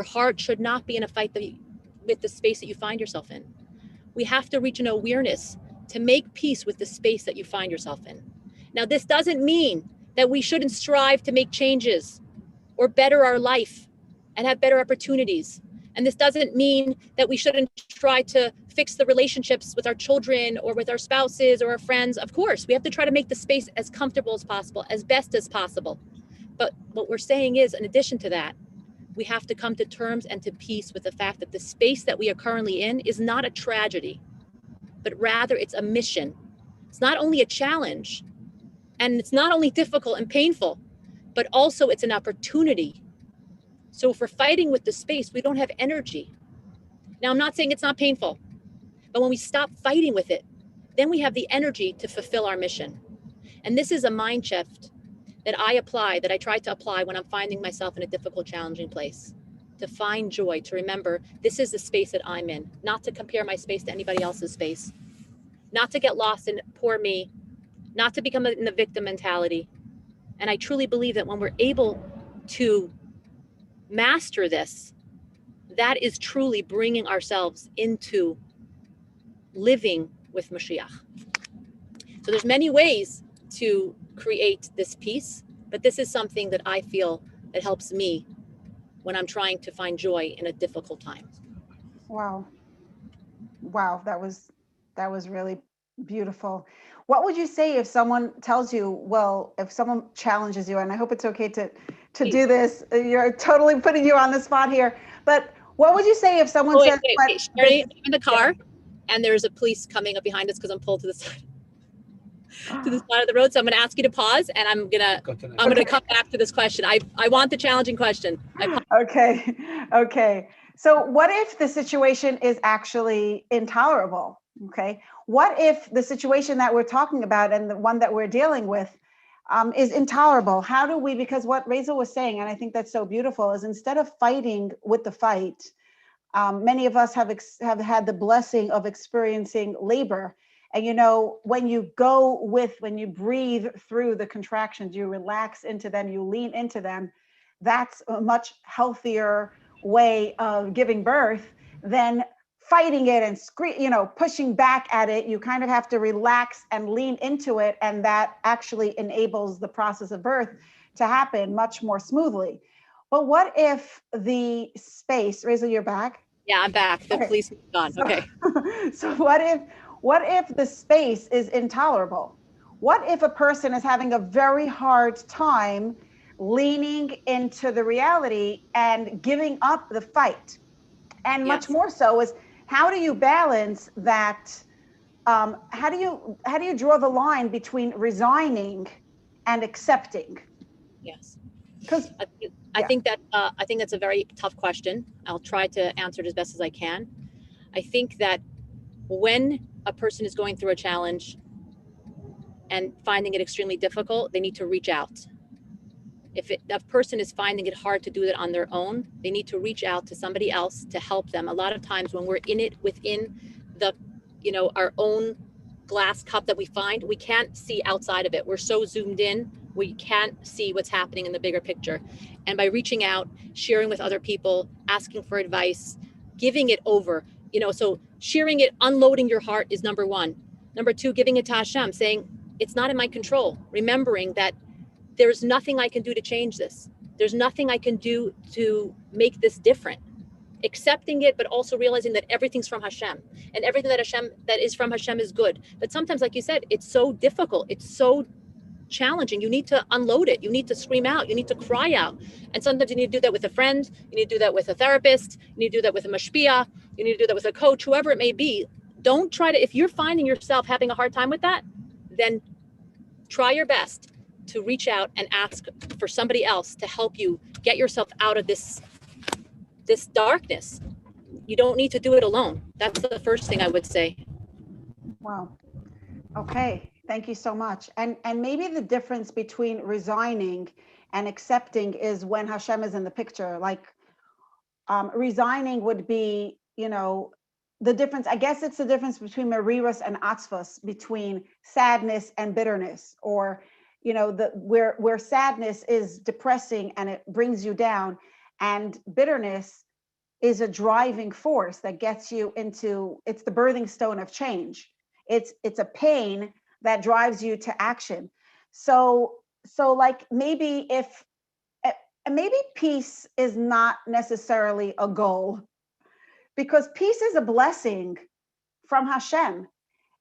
heart should not be in a fight with the space that you find yourself in. We have to reach an awareness to make peace with the space that you find yourself in. Now, this doesn't mean that we shouldn't strive to make changes or better our life and have better opportunities. And this doesn't mean that we shouldn't try to fix the relationships with our children or with our spouses or our friends. Of course, we have to try to make the space as comfortable as possible, as best as possible. But what we're saying is, in addition to that, we have to come to terms and to peace with the fact that the space that we are currently in is not a tragedy, but rather it's a mission. It's not only a challenge, and it's not only difficult and painful, but also it's an opportunity. So if we're fighting with the space, we don't have energy. Now, I'm not saying it's not painful, but when we stop fighting with it, then we have the energy to fulfill our mission. And this is a mind shift that I apply, that I try to apply when I'm finding myself in a difficult, challenging place. To find joy, to remember this is the space that I'm in, not to compare my space to anybody else's space, not to get lost in poor me, not to become in the victim mentality. And I truly believe that when we're able to master this, that is truly bringing ourselves into living with Mashiach. So there's many ways to create this peace, but this is something that I feel that helps me when I'm trying to find joy in a difficult time. Wow. Wow, that was really beautiful. What would you say if someone tells you, well, if someone challenges you, and I hope it's okay to do this, you're totally putting you on the spot here, but what would you say if someone says, Sherry, I'm in the car and there's a police coming up behind us because I'm pulled to the side of the road. So I'm going to ask you to pause, and I'm going to come back to this question. I want the challenging question. Okay. So what if the situation is actually intolerable? Okay. What if the situation that we're talking about and the one that we're dealing with is intolerable? How do we, because what Reza was saying, and I think that's so beautiful, is instead of fighting with the fight, many of us have had the blessing of experiencing labor. And, you know, when you breathe through the contractions, you relax into them, you lean into them, that's a much healthier way of giving birth than fighting it and pushing back at it. You kind of have to relax and lean into it. And that actually enables the process of birth to happen much more smoothly. But what if the space, Reza, you're back? Yeah, I'm back. The police is gone. Okay. So what if the space is intolerable? What if a person is having a very hard time leaning into the reality and giving up the fight? And much more so is, how do you balance that? How do you draw the line between resigning and accepting? Yes. Because I think that's a very tough question. I'll try to answer it as best as I can. I think that when a person is going through a challenge and finding it extremely difficult, they need to reach out. If a person is finding it hard to do that on their own, they need to reach out to somebody else to help them. A lot of times when we're in it within the, our own glass cup that we find, we can't see outside of it. We're so zoomed in, we can't see what's happening in the bigger picture. And by reaching out, sharing with other people, asking for advice, giving it over, so sharing it, unloading your heart is number one. Number two, giving it to Hashem, saying, it's not in my control. Remembering that there's nothing I can do to change this. There's nothing I can do to make this different. Accepting it, but also realizing that everything's from Hashem, and everything that is from Hashem is good. But sometimes, like you said, it's so difficult. It's so challenging, you need to unload it. You need to scream out. You need to cry out. And sometimes you need to do that with a friend. You need to do that with a therapist. You need to do that with a mashpia. You need to do that with a coach, whoever it may be. Don't try to, if you're finding yourself having a hard time with that, then try your best to reach out and ask for somebody else to help you get yourself out of this darkness. You don't need to do it alone. That's the first thing I would say. Wow. Okay. Thank you so much. And maybe the difference between resigning and accepting is when Hashem is in the picture. Like resigning would be, you know, the difference. I guess it's the difference between merirus and atzvos, between sadness and bitterness, or, you know, where sadness is depressing and it brings you down, and bitterness is a driving force that gets you into, it's the birthing stone of change. It's a pain that drives you to action. So like maybe maybe peace is not necessarily a goal, because peace is a blessing from Hashem.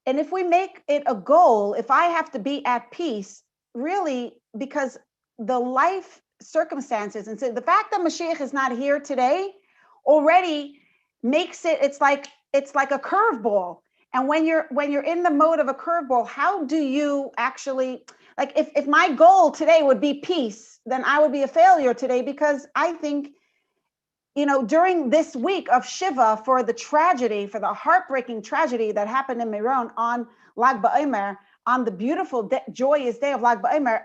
And if we make it a goal, if I have to be at peace, really, because the life circumstances, and so the fact that Mashiach is not here today already makes it, it's like a curveball. And when you're in the mode of a curveball, how do you actually, like, if my goal today would be peace, then I would be a failure today, because I think, you know, during this week of Shiva, for the tragedy, for the heartbreaking tragedy that happened in Meron on Lag BaOmer, on the beautiful, joyous day of Lag BaOmer,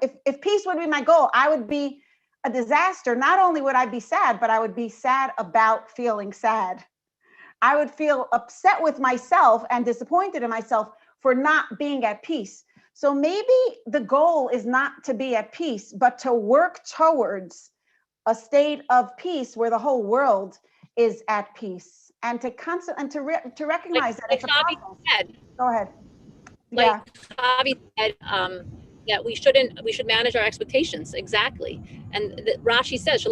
if peace would be my goal, I would be a disaster. Not only would I be sad, but I would be sad about feeling sad. I would feel upset with myself and disappointed in myself for not being at peace. So maybe the goal is not to be at peace, but to work towards a state of peace where the whole world is at peace, and to recognize that it's a process. Go ahead. Like Javi said, that we should manage our expectations. Exactly. And Rashi says,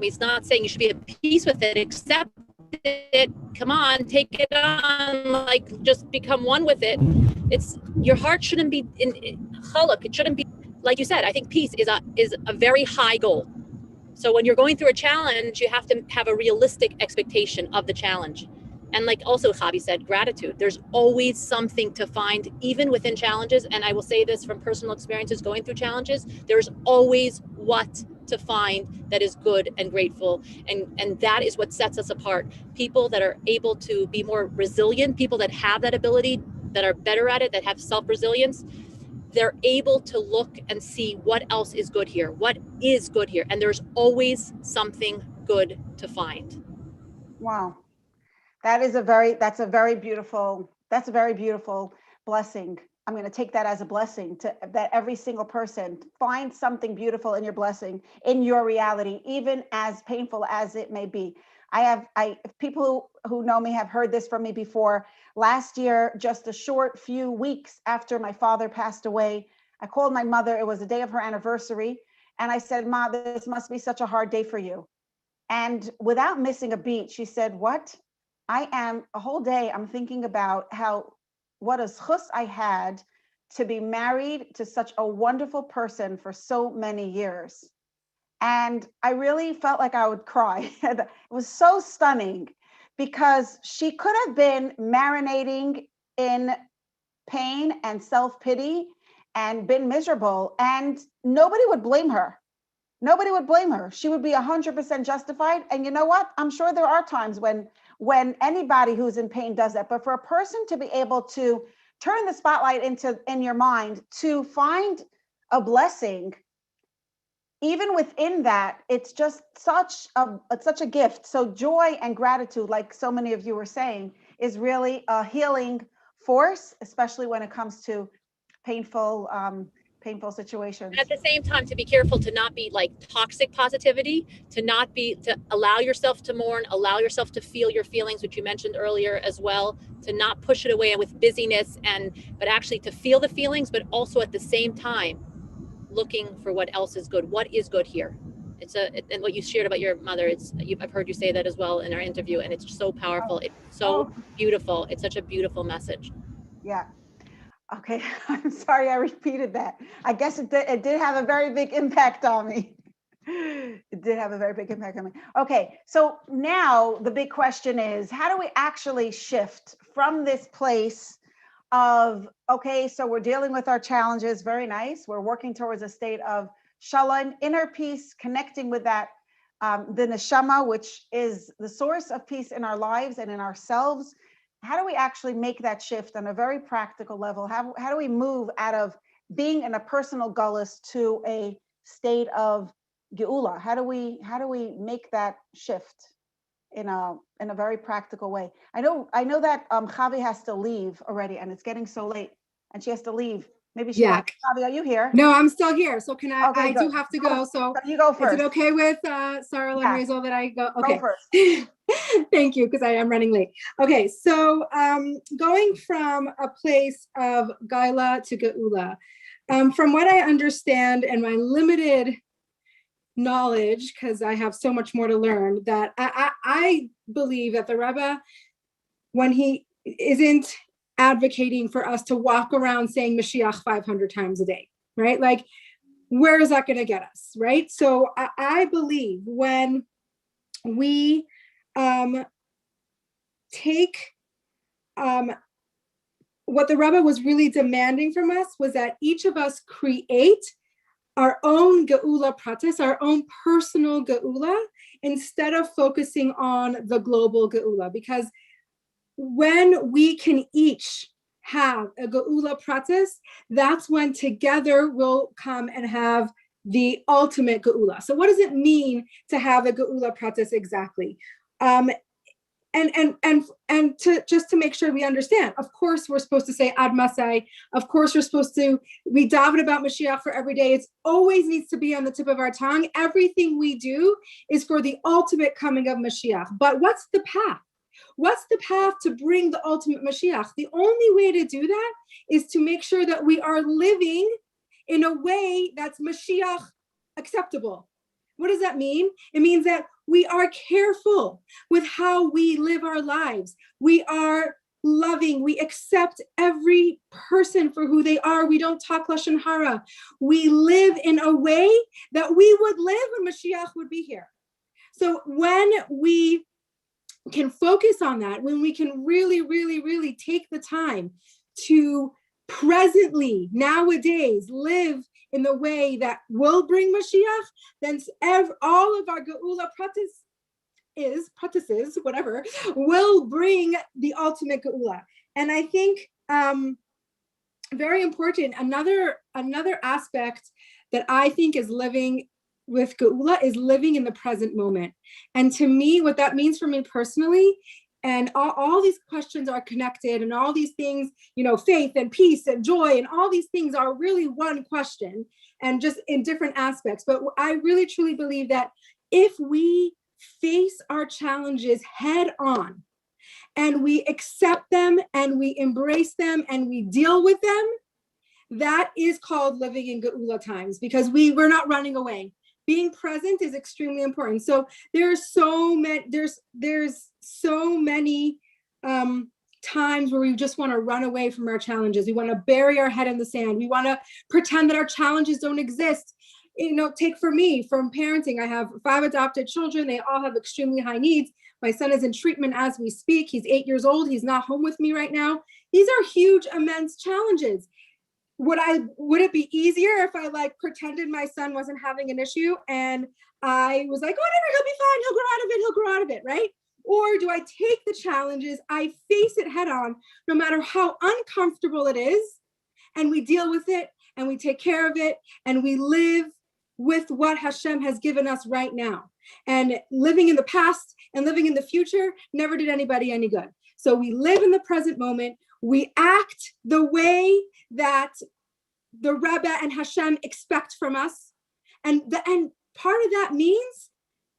he's not saying you should be at peace with it, accept it, come on, take it on, like just become one with it. It's, your heart shouldn't be in chaluk. It shouldn't be, like you said, I think peace is a very high goal. So when you're going through a challenge, you have to have a realistic expectation of the challenge. And like also Javi said, gratitude. There's always something to find, even within challenges. And I will say this from personal experiences going through challenges, there's always what to find that is good and grateful. And that is what sets us apart. People that are able to be more resilient, people that have that ability, that are better at it, that have self-resilience, they're able to look and see what else is good here. What is good here? And there's always something good to find. Wow. That's a very beautiful blessing. I'm going to take that as a blessing, that every single person find something beautiful in your blessing, in your reality, even as painful as it may be. People who know me have heard this from me before. Last year, just a short few weeks after my father passed away, I called my mother. It was the day of her anniversary. And I said, "Ma, this must be such a hard day for you." And without missing a beat, she said, "What? A whole day, I'm thinking about what a zchus I had to be married to such a wonderful person for so many years." And I really felt like I would cry. It was so stunning, because she could have been marinating in pain and self-pity and been miserable, and nobody would blame her. Nobody would blame her. She would be 100% justified. And you know what? I'm sure there are times when anybody who's in pain does that. But for a person to be able to turn the spotlight in your mind to find a blessing, even within that, it's just such a gift. So joy and gratitude, like so many of you were saying, is really a healing force, especially when it comes to painful situations. And at the same time, to be careful to not be like toxic positivity, to allow yourself to mourn, allow yourself to feel your feelings, which you mentioned earlier as well, to not push it away with busyness, but actually to feel the feelings, but also at the same time, looking for what else is good. What is good here? And what you shared about your mother, I've heard you say that as well in our interview, and it's so powerful. It's so beautiful. It's such a beautiful message. Yeah. Okay, I'm sorry I repeated that. I guess it did have a very big impact on me. It did have a very big impact on me. Okay, so now the big question is, how do we actually shift from this place of, okay, so we're dealing with our challenges, very nice. We're working towards a state of shalom, inner peace, connecting with that, the neshama, which is the source of peace in our lives and in ourselves. How do we actually make that shift on a very practical level? How do we move out of being in a personal gullus to a state of geula? How do we make that shift in a very practical way? I know that Javi has to leave already, and it's getting so late, and she has to leave. Maybe she Yeah. Javi, are you here? No, I'm still here. So can I? Okay, I do good. have to go. So you go is first. it okay with Sarah and Yeah. Rachel that I go? Go Okay. first. Thank you, because I am running late. Okay, so going from a place of Gaila to Geula, from what I understand and my limited knowledge, because I have so much more to learn, that I believe that the Rebbe, when he isn't advocating for us to walk around saying Mashiach 500 times a day, right? Like, where is that going to get us, right? So I believe when we take what the Rebbe was really demanding from us was that each of us create our own geula pratis, our own personal geula, instead of focusing on the global geula. Because when we can each have a geula pratis, that's when together we'll come and have the ultimate geula. So what does it mean to have a geula pratis exactly? And to just to make sure we understand, of course, we're supposed to say Ad Masai. Of course, we're supposed to be daven about Mashiach for every day. It always needs to be on the tip of our tongue. Everything we do is for the ultimate coming of Mashiach. But what's the path? What's the path to bring the ultimate Mashiach? The only way to do that is to make sure that we are living in a way that's Mashiach acceptable. What does that mean? It means that we are careful with how we live our lives. We are loving. We accept every person for who they are. We don't talk Lashon Hara. We live in a way that we would live when Mashiach would be here. So when we can focus on that, when we can really, really, really take the time to presently, nowadays, live in the way that will bring Mashiach, then all of our Geula practices, whatever, will bring the ultimate Geula. And I think very important, another aspect that I think is living with Geula is living in the present moment. And to me, what that means for me personally, and all these questions are connected, and all these things, faith and peace and joy, and all these things are really one question, and just in different aspects. But I really, truly believe that if we face our challenges head on, and we accept them, and we embrace them, and we deal with them, that is called living in Geula times, because we're not running away. Being present is extremely important. So there's so many times where we just want to run away from our challenges. We want to bury our head in the sand. We want to pretend that our challenges don't exist. Take for me, from parenting, I have 5 adopted children. They all have extremely high needs. My son is in treatment as we speak. He's 8 years old. He's not home with me right now. These are huge, immense challenges. Would it be easier if I pretended my son wasn't having an issue and I was like, whatever, he'll be fine, he'll grow out of it, right? Or do I take the challenges, I face it head on, no matter how uncomfortable it is, and we deal with it, and we take care of it, and we live with what Hashem has given us right now. And living in the past and living in the future never did anybody any good. So we live in the present moment. We act the way that the Rebbe and Hashem expect from us. And part of that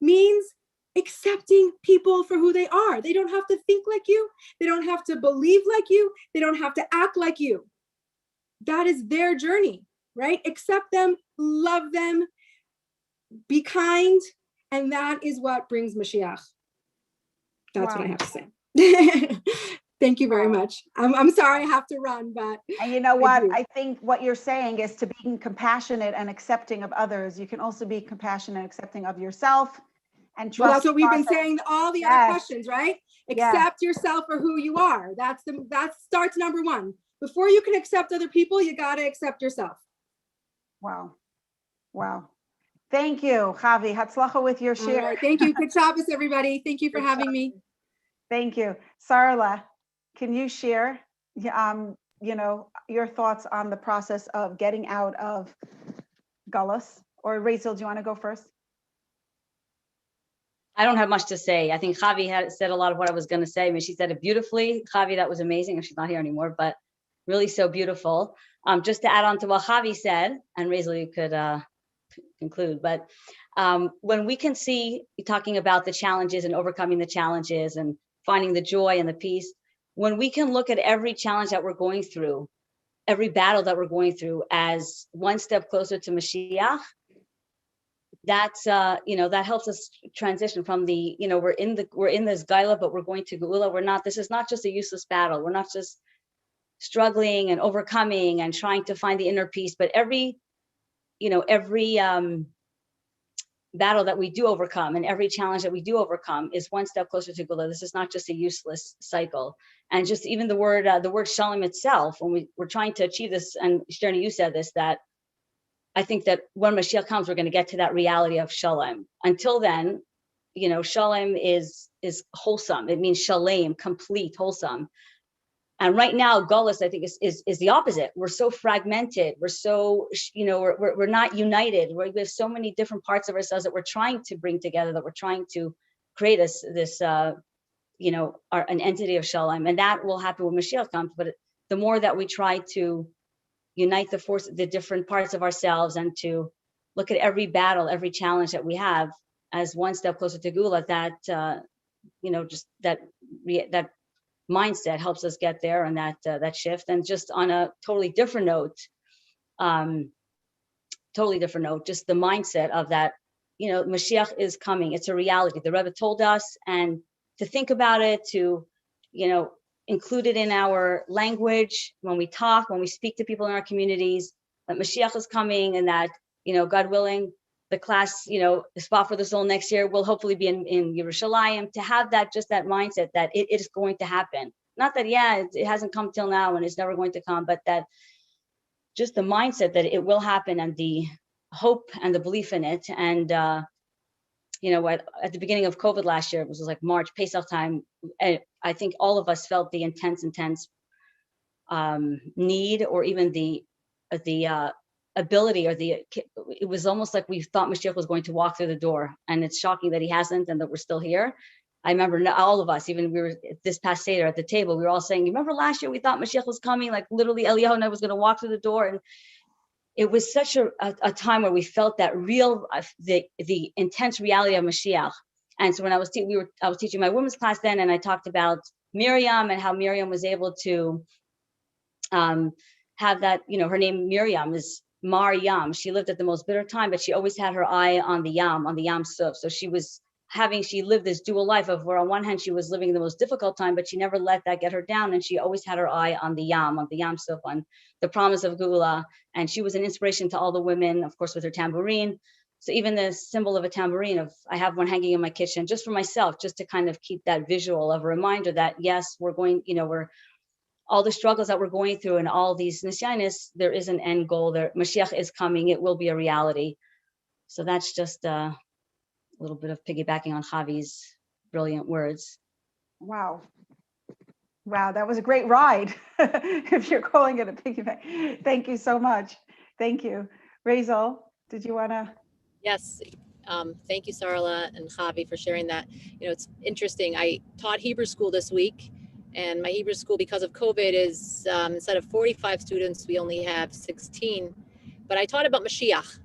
means accepting people for who they are. They don't have to think like you. They don't have to believe like you. They don't have to act like you. That is their journey, right? Accept them, love them, be kind, and that is what brings Mashiach. That's what I have to say. Thank you very much. I'm sorry I have to run, but And you know what? do. I think what you're saying is to be compassionate and accepting of others. You can also be compassionate and accepting of yourself and trust. Well, that's what we've been process. saying, all the Yes. other questions, right? Yes. Accept yourself for who you are. That starts number one. Before you can accept other people, you got to accept yourself. Wow. Wow. Thank you, Javi. Hatzlacha with your All share. right. Thank you. Good Shabbos, everybody. Thank you for Good having me. Thank you. Sarla, can you share, you know, your thoughts on the process of getting out of Gullus? Or Rachel, do you want to go first? I don't have much to say. I think Javi had said a lot of what I was going to say. I mean, she said it beautifully. Javi, that was amazing. And she's not here anymore, but really so beautiful. Just to add on to what Javi said, and Rachel, you could conclude, but when we can see, talking about the challenges and overcoming the challenges and finding the joy and the peace, when we can look at every challenge that we're going through, every battle that we're going through as one step closer to Mashiach, that's you know, that helps us transition from the, you know, we're in this Gaila, but we're going to Geula. This is not just a useless battle. We're not just struggling and overcoming and trying to find the inner peace, but every battle that we do overcome and every challenge that we do overcome is one step closer to Geula. This is not just a useless cycle. And just even the word shalom itself, when we're trying to achieve this, and Shterni, you said this, that I think that when Mashiach comes, we're going to get to that reality of shalom. Until then, you know, shalom is wholesome. It means shalem, complete, wholesome. And right now, Gullus, I think, is the opposite. We're so fragmented. We're so, you know, we're not united. We have so many different parts of ourselves that we're trying to bring together, that we're trying to create this you know, an entity of shalom. And that will happen when Mashiach comes. But the more that we try to unite the different parts of ourselves, and to look at every battle, every challenge that we have as one step closer to Geula, that you know, just that mindset helps us get there, and that shift. And just on a totally different note, just the mindset of that, you know, Mashiach is coming. It's a reality. The Rebbe told us, and to think about it, to, you know, include it in our language when we talk, when we speak to people in our communities, that Mashiach is coming, and that, you know, God willing, the class, you know, the spot for the soul next year will hopefully be in Yerushalayim. To have that, just that mindset that it is going to happen. Not that, yeah, it hasn't come till now and it's never going to come, but that just the mindset that it will happen, and the hope and the belief in it. And, you know, at the beginning of COVID last year, it was like March, Pesach time, I think all of us felt the intense need, or even the ability, or it was almost like we thought Mashiach was going to walk through the door, and it's shocking that he hasn't, and that we're still here. I remember all of us, even we were this past Seder at the table, we were all saying, you remember last year we thought Mashiach was coming, like literally Eliyahu and I was going to walk through the door. And it was such a time where we felt that real, the intense reality of Mashiach. And so when I was teaching my women's class then, and I talked about Miriam, and how Miriam was able to have that, you know, her name Miriam is Mar Yam. She lived at the most bitter time, but she always had her eye on the Yam Suf. So she lived this dual life of where on one hand she was living the most difficult time, but she never let that get her down. And she always had her eye on the Yam Suf, on the promise of Geula. And she was an inspiration to all the women, of course, with her tambourine. So even the symbol of a tambourine, I have one hanging in my kitchen just for myself, just to kind of keep that visual of a reminder that, yes, we're going, you know, all the struggles that we're going through and all these nisyanis, there is an end goal there. Mashiach is coming. It will be a reality. So that's just a little bit of piggybacking on Javi's brilliant words. Wow. Wow, that was a great ride, if you're calling it a piggyback. Thank you so much. Thank you. Rachel, did you want to? Yes. Thank you, Sarla and Javi, for sharing that. You know, it's interesting. I taught Hebrew school this week, and my Hebrew school, because of COVID, is instead of 45 students, we only have 16. But I taught about Mashiach.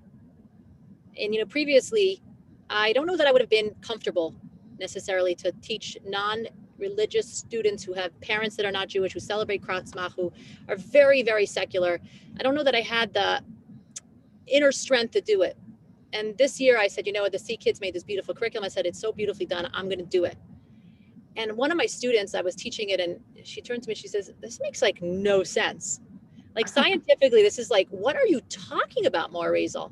And, you know, previously, I don't know that I would have been comfortable necessarily to teach non-religious students who have parents that are not Jewish, who celebrate Kratzmach, who are very, very secular. I don't know that I had the inner strength to do it. And this year I said, you know what, the C Kids made this beautiful curriculum. I said, it's so beautifully done. I'm going to do it. And one of my students, I was teaching it, and she turned to me, she says, this makes like no sense. Like scientifically, this is like, what are you talking about, Maurizel?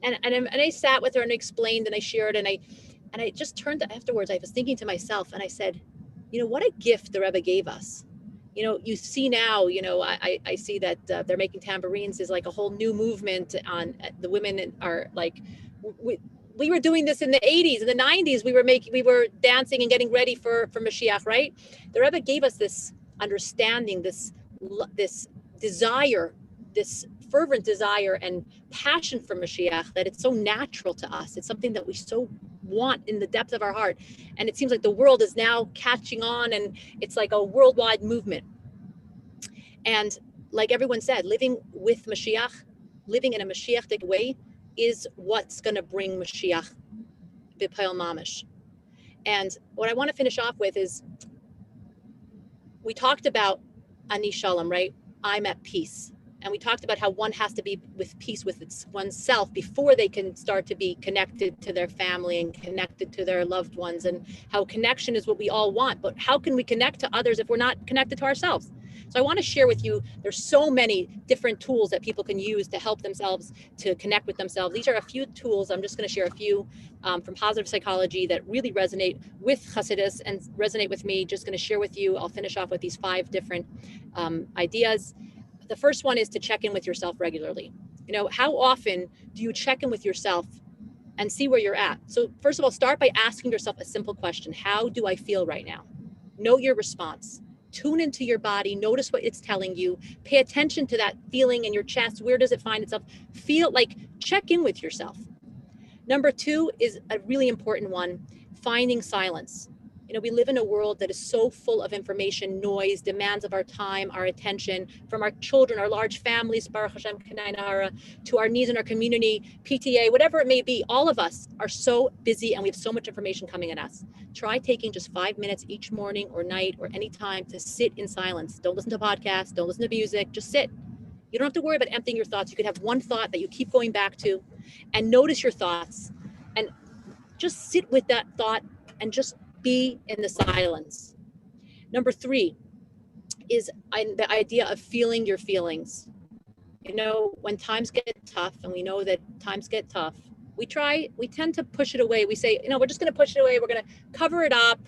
And I sat with her and explained, and I shared, and I just turned to, afterwards, I was thinking to myself, and I said, you know, what a gift the Rebbe gave us. You know, you see now, you know, I see that they're making tambourines is like a whole new movement on the women are like, we were doing this in the 80s, in the 90s, we were dancing and getting ready for Mashiach, right? The Rebbe gave us this understanding, this desire, this fervent desire and passion for Mashiach, that it's so natural to us. It's something that we so want in the depth of our heart. And it seems like the world is now catching on, and it's like a worldwide movement. And like everyone said, living with Mashiach, living in a Mashiach way is what's going to bring Mashiach b'payil mamish. And what I want to finish off with is, we talked about Ani Shalom, right? I'm at peace. And we talked about how one has to be with peace with oneself before they can start to be connected to their family and connected to their loved ones, and how connection is what we all want. But how can we connect to others if we're not connected to ourselves? So I want to share with you, there's so many different tools that people can use to help themselves to connect with themselves. These are a few tools. I'm just going to share a few from positive psychology that really resonate with Hasidus and resonate with me. Just going to share with you. I'll finish off with these 5 different ideas. The first one is to check in with yourself regularly. You know, how often do you check in with yourself and see where you're at? So first of all, start by asking yourself a simple question. How do I feel right now? Know your response. Tune into your body. Notice what it's telling you. Pay attention to that feeling in your chest. Where does it find itself? Feel like, check in with yourself. Number 2 is a really important one, finding silence. You know, we live in a world that is so full of information, noise, demands of our time, our attention, from our children, our large families, Baruch Hashem, to our needs in our community, PTA, whatever it may be. All of us are so busy, and we have so much information coming at us. Try taking just 5 minutes each morning or night or any time to sit in silence. Don't listen to podcasts, don't listen to music, just sit. You don't have to worry about emptying your thoughts. You could have one thought that you keep going back to, and notice your thoughts, and just sit with that thought and just be in the silence. Number 3 is the idea of feeling your feelings. You know, when times get tough, and we know that times get tough, we tend to push it away. We say, you know, we're just going to push it away. We're going to cover it up.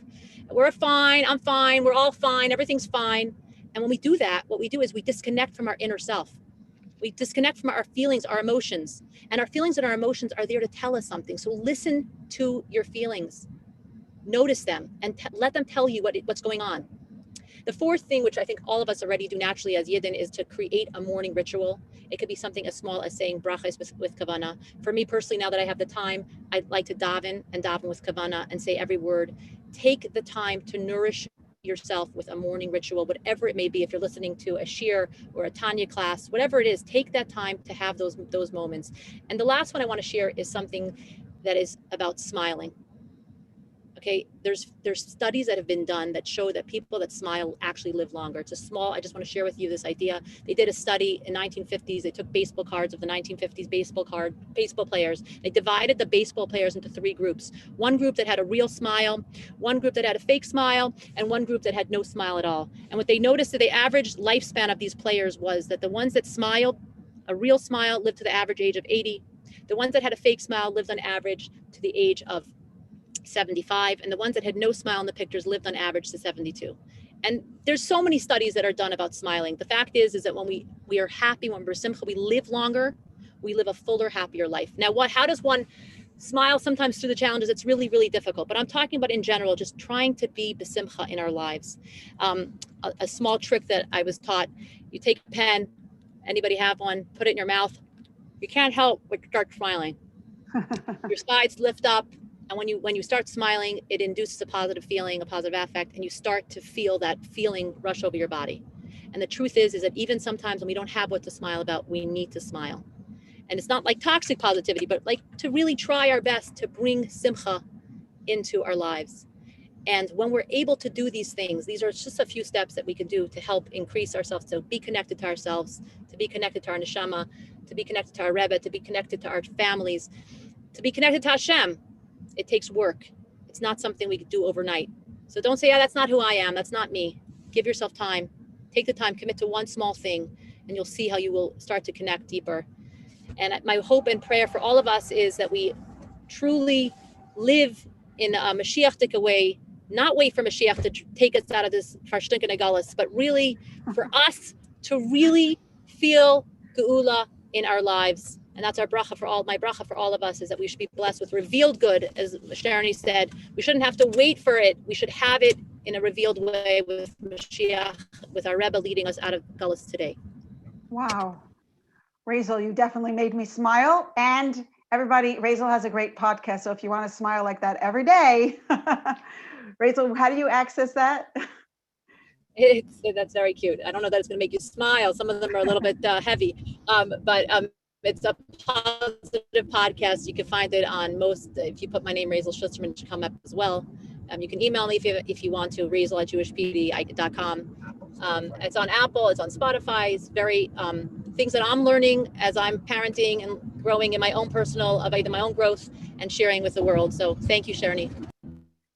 We're fine. I'm fine. We're all fine. Everything's fine. And when we do that, what we do is we disconnect from our inner self. We disconnect from our feelings, our emotions, and our feelings and our emotions are there to tell us something. So listen to your feelings, notice them, and let them tell you what's going on. The 4th thing, which I think all of us already do naturally as Yidden, is to create a morning ritual. It could be something as small as saying brachas with kavana. For me personally, now that I have the time, I'd like to daven with kavana and say every word. Take the time to nourish yourself with a morning ritual, whatever it may be. If you're listening to a shir or a Tanya class, whatever it is, take that time to have those moments. And the last one I want to share is something that is about smiling. Okay, there's studies that have been done that show that people that smile actually live longer. I just want to share with you this idea. They did a study in 1950s. They took baseball cards of the 1950s baseball players. They divided the baseball players into 3 groups. One group that had a real smile, one group that had a fake smile, and one group that had no smile at all. And what they noticed that the average lifespan of these players was that the ones that smiled, a real smile, lived to the average age of 80. The ones that had a fake smile lived on average to the age of 75, and the ones that had no smile in the pictures lived on average to 72. And there's so many studies that are done about smiling. The fact is that when we are happy, when we're simcha, we live longer, we live a fuller, happier life. Now, how does one smile sometimes through the challenges? It's really, really difficult, but I'm talking about in general, just trying to be besimcha in our lives. A small trick that I was taught, you take a pen, anybody have one, put it in your mouth. You can't help but start smiling. Your sides lift up. And when you start smiling, it induces a positive feeling, a positive affect, and you start to feel that feeling rush over your body. And the truth is that even sometimes when we don't have what to smile about, we need to smile. And it's not like toxic positivity, but like to really try our best to bring simcha into our lives. And when we're able to do these things, these are just a few steps that we can do to help increase ourselves, to be connected to ourselves, to be connected to our neshama, to be connected to our Rebbe, to be connected to our families, to be connected to Hashem. It takes work. It's not something we could do overnight. So don't say, yeah, that's not who I am. That's not me. Give yourself time. Take the time, commit to one small thing, and you'll see how you will start to connect deeper. And my hope and prayer for all of us is that we truly live in a Mashiach way, not wait for Mashiach to take us out of this Farshtinken Egalis, but really for us to really feel Geula in our lives. And that's our bracha for all, my bracha for all of us, is that we should be blessed with revealed good. As Sharoni said, we shouldn't have to wait for it. We should have it in a revealed way with Mashiach, with our Rebbe leading us out of Gullus today. Wow. Razel, you definitely made me smile. And everybody, Razel has a great podcast. So if you want to smile like that every day, Razel, how do you access that? That's very cute. I don't know that it's going to make you smile. Some of them are a little bit heavy, but it's a positive podcast. You can find it on most, if you put my name, Razel Schusterman, it should come up as well. You can email me if you want to, razel@jewishpd.com. It's on Apple, it's on Spotify. It's very things that I'm learning as I'm parenting and growing in my own personal, of my own growth and sharing with the world. So thank you, Sharoni.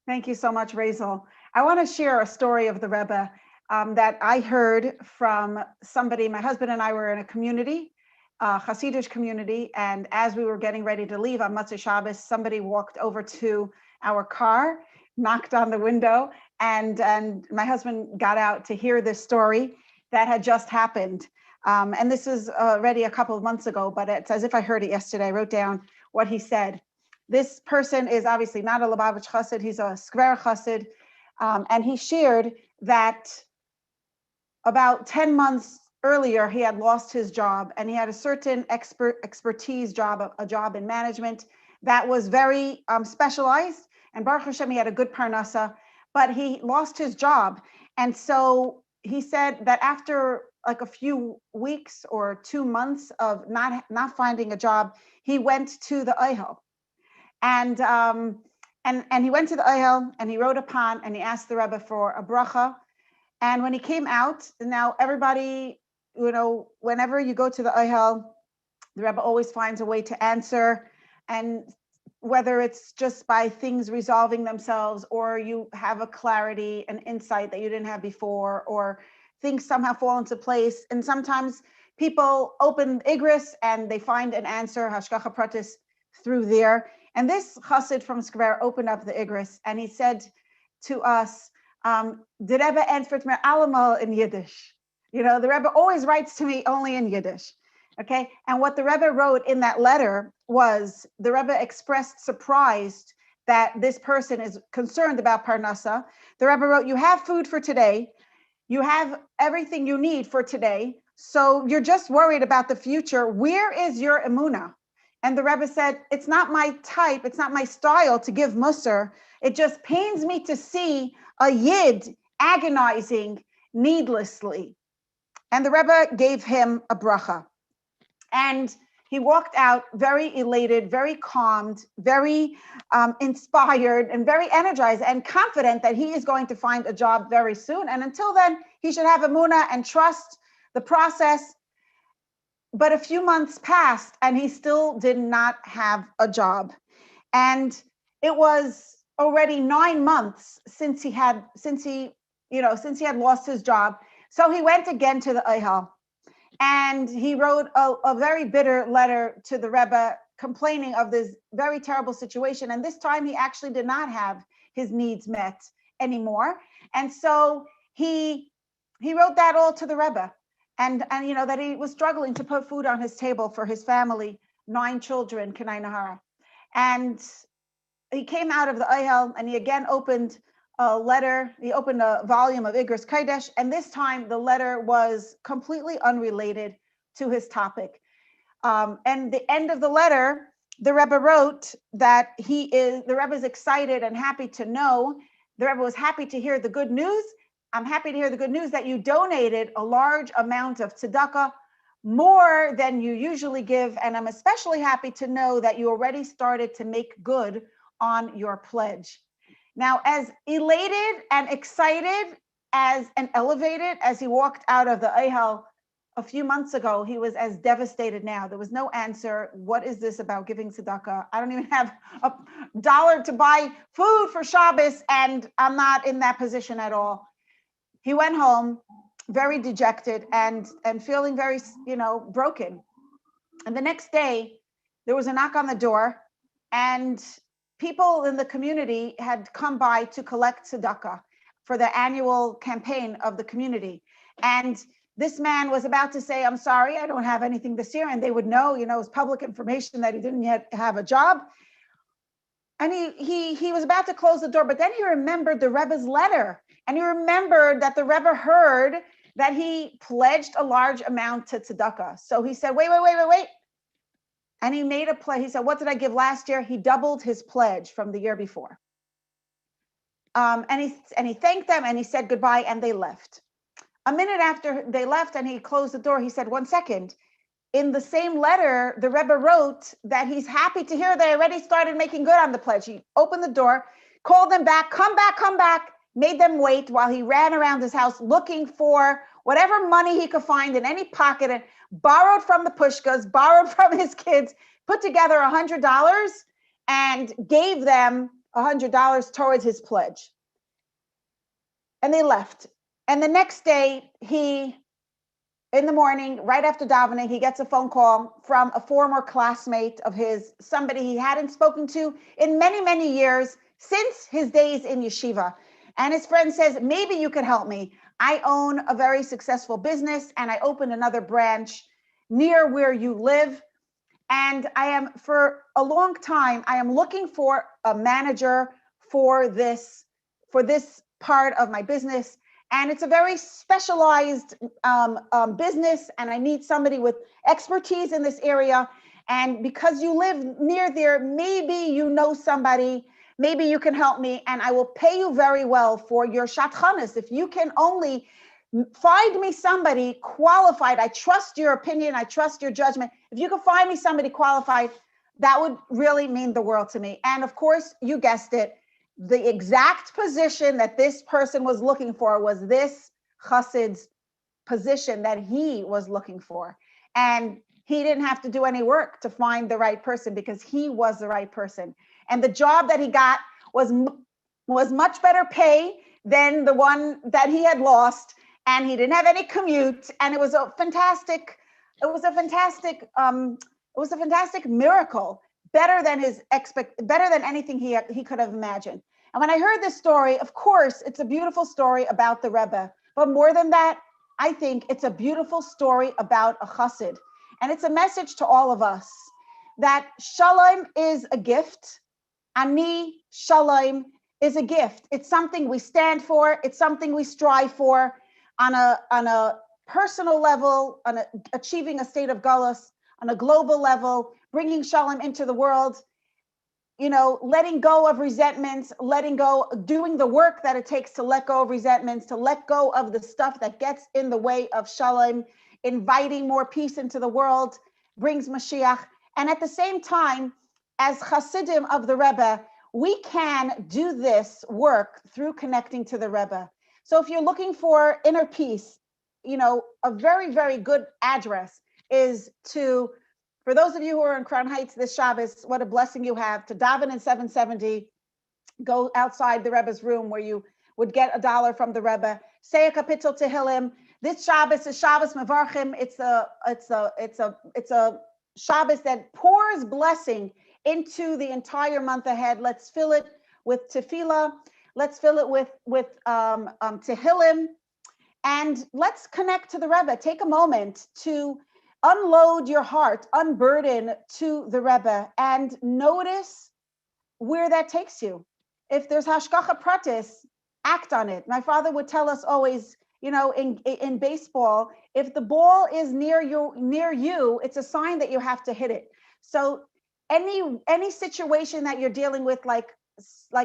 Thank you so much, Razel. I want to share a story of the Rebbe that I heard from somebody. My husband and I were in a community, Hasidic community, and as we were getting ready to leave on Motzei Shabbos, somebody walked over to our car, knocked on the window, and my husband got out to hear this story that had just happened. And this is already a couple of months ago, but it's as if I heard it yesterday. I wrote down what he said. This person is obviously not a Lubavitch Chassid, he's a Skver Chassid, and he shared that about 10 months earlier, he had lost his job, and he had a certain expertise job, a job in management that was very specialized, and Baruch Hashem, he had a good parnasa, but he lost his job. And so he said that after like a few weeks or 2 months of not finding a job, he went to the Ohel. And he went to the Ohel and he wrote upon and he asked the Rebbe for a bracha. And when he came out, now everybody, whenever you go to the Ohel, the Rebbe always finds a way to answer. And whether it's just by things resolving themselves, or you have a clarity, an insight that you didn't have before, or things somehow fall into place. And sometimes people open Igris and they find an answer, Hashgacha Pratis, through there. And this chassid from Skver opened up the Igris and he said to us, the Rebbe answered me allemal in Yiddish. The Rebbe always writes to me only in Yiddish. Okay. And what the Rebbe wrote in that letter was, the Rebbe expressed surprise that this person is concerned about Parnasa. The Rebbe wrote, you have food for today. You have everything you need for today. So you're just worried about the future. Where is your emunah? And the Rebbe said, it's not my type, it's not my style to give musar. It just pains me to see a yid agonizing needlessly. And the Rebbe gave him a bracha. And he walked out very elated, very calmed, very inspired, and very energized and confident that he is going to find a job very soon. And until then, he should have emunah and trust the process. But a few months passed and he still did not have a job. And it was already 9 months since he had lost his job. So he went again to the Ohel. And he wrote a very bitter letter to the Rebbe complaining of this very terrible situation. And this time he actually did not have his needs met anymore. And so he wrote that all to the Rebbe. And that he was struggling to put food on his table for his family, 9 children, Kenai Nahara. And he came out of the Ohel and he again opened a letter. He opened a volume of Igros Kodesh, and this time the letter was completely unrelated to his topic. And the end of the letter, the Rebbe wrote that the Rebbe is excited and happy to know. The Rebbe was happy to hear the good news. I'm happy to hear the good news that you donated a large amount of tzedakah, more than you usually give. And I'm especially happy to know that you already started to make good on your pledge. Now, as elated and excited and elevated as he walked out of the Ohel a few months ago, he was as devastated now. There was no answer. What is this about giving tzedakah? I don't even have $1 to buy food for Shabbos, and I'm not in that position at all. He went home very dejected and feeling very, broken. And the next day, there was a knock on the door, and people in the community had come by to collect tzedakah for the annual campaign of the community. And this man was about to say, I'm sorry, I don't have anything this year. And they would know, it's public information that he didn't yet have a job. And he was about to close the door, but then he remembered the Rebbe's letter. And he remembered that the Rebbe heard that he pledged a large amount to tzedakah. So he said, wait. And he made a pledge. He said, what did I give last year? He doubled his pledge from the year before. And he thanked them and he said goodbye, and they left. A minute after they left and he closed the door, he said, 1 second. In the same letter, the Rebbe wrote that he's happy to hear they already started making good on the pledge. He opened the door, called them back, come back, made them wait while he ran around his house looking for whatever money he could find in any pocket, and borrowed from the pushkas, borrowed from his kids, put together $100 and gave them $100 towards his pledge. And they left. And the next day, in the morning, right after davening, he gets a phone call from a former classmate of his, somebody he hadn't spoken to in many, many years since his days in yeshiva. And his friend says, maybe you could help me. I own a very successful business and I opened another branch near where you live. And for a long time, I am looking for a manager for this part of my business. And it's a very specialized business, and I need somebody with expertise in this area. And because you live near there, maybe you know somebody, maybe you can help me, and I will pay you very well for your shatchanis. If you can only find me somebody qualified, I trust your opinion, I trust your judgment. If you can find me somebody qualified, that would really mean the world to me. And of course, you guessed it, the exact position that this person was looking for was this chassid's position that he was looking for. And he didn't have to do any work to find the right person because he was the right person. And the job that he got was much better pay than the one that he had lost. And he didn't have any commute. And it was a fantastic miracle. Better than anything he could have imagined. And when I heard this story, of course, it's a beautiful story about the Rebbe. But more than that, I think it's a beautiful story about a chassid. And it's a message to all of us that shalom is a gift. Ani shalom is a gift. It's something we stand for. It's something we strive for on a personal level, achieving a state of galus, on a global level, bringing shalom into the world, letting go of resentments, doing the work that it takes to let go of resentments, to let go of the stuff that gets in the way of shalom, inviting more peace into the world, brings Mashiach. And at the same time, as Hasidim of the Rebbe, we can do this work through connecting to the Rebbe. So if you're looking for inner peace, a very, very good address is for those of you who are in Crown Heights this Shabbos, what a blessing you have to daven in 770, go outside the Rebbe's room where you would get $1 from the Rebbe, say a kapitel Tehillim. This Shabbos is Shabbos Mevarchim. It's a Shabbos that pours blessing into the entire month ahead. Let's fill it with tefillah. Let's fill it with Tehillim. And let's connect to the Rebbe. Take a moment to unload your heart, unburden to the Rebbe, and notice where that takes you. If there's hashgacha pratis, act on it. My father would tell us always, in baseball, if the ball is near you, it's a sign that you have to hit it. So any situation that you're dealing with, like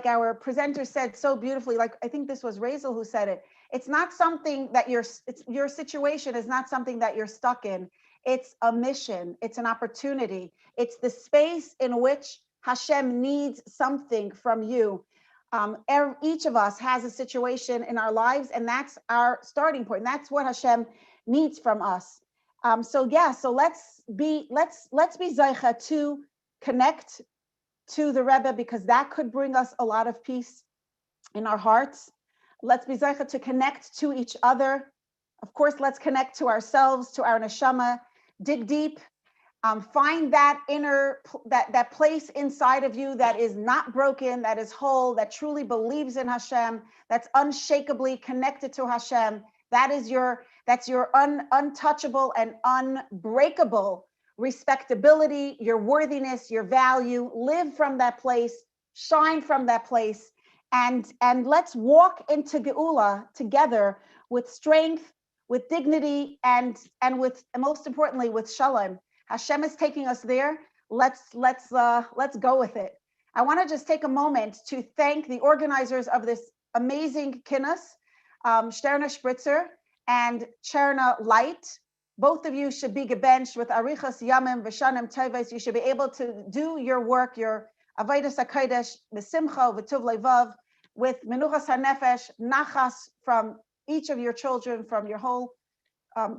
our presenter said so beautifully, like I think this was Razel who said it, it's not something that your situation is not something that you're stuck in. It's a mission. It's an opportunity. It's the space in which Hashem needs something from you. Each of us has a situation in our lives, and that's our starting point. That's what Hashem needs from us. So let's be zeicha to connect to the Rebbe, because that could bring us a lot of peace in our hearts. Let's be zeicha to connect to each other. Of course, let's connect to ourselves, to our neshama. Dig deep. Find that inner, that place inside of you that is not broken, that is whole, that truly believes in Hashem, that's unshakably connected to Hashem. That's your untouchable and unbreakable respectability, your worthiness, your value. Live from that place, shine from that place, and let's walk into Geula together with strength, with dignity, and with, most importantly, with shalom. Hashem is taking us there. Let's go with it. I want to just take a moment to thank the organizers of this amazing kinus, Sterna Spritzer and Cherna Light. Both of you should be gebenched with arichas yamim v'shanim teves. You should be able to do your work, your avodas hakodesh, b'simcha v'tuv levav, with menuchas hanefesh, nachas from each of your children, from your whole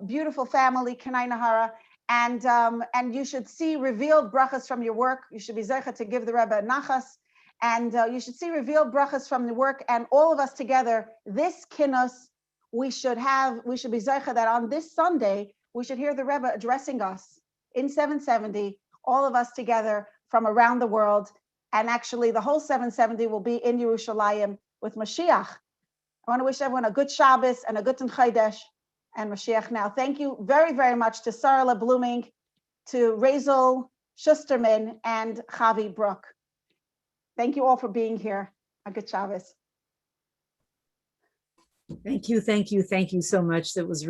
beautiful family, Kanai Nahara. And you should see revealed brachas from your work. You should be zeicha to give the Rebbe nachas, and you should see revealed brachas from the work. And all of us together, this kinus, we should be zeicha that on this Sunday we should hear the Rebbe addressing us in 770, all of us together from around the world. And actually, the whole 770 will be in Yerushalayim with Mashiach. I want to wish everyone a good Shabbos and a good Chodesh and Mashiach now. Thank you very, very much to Sarla Blooming, to Razel Schusterman, and Javi Brook. Thank you all for being here. A good Shabbos. Thank you so much. That was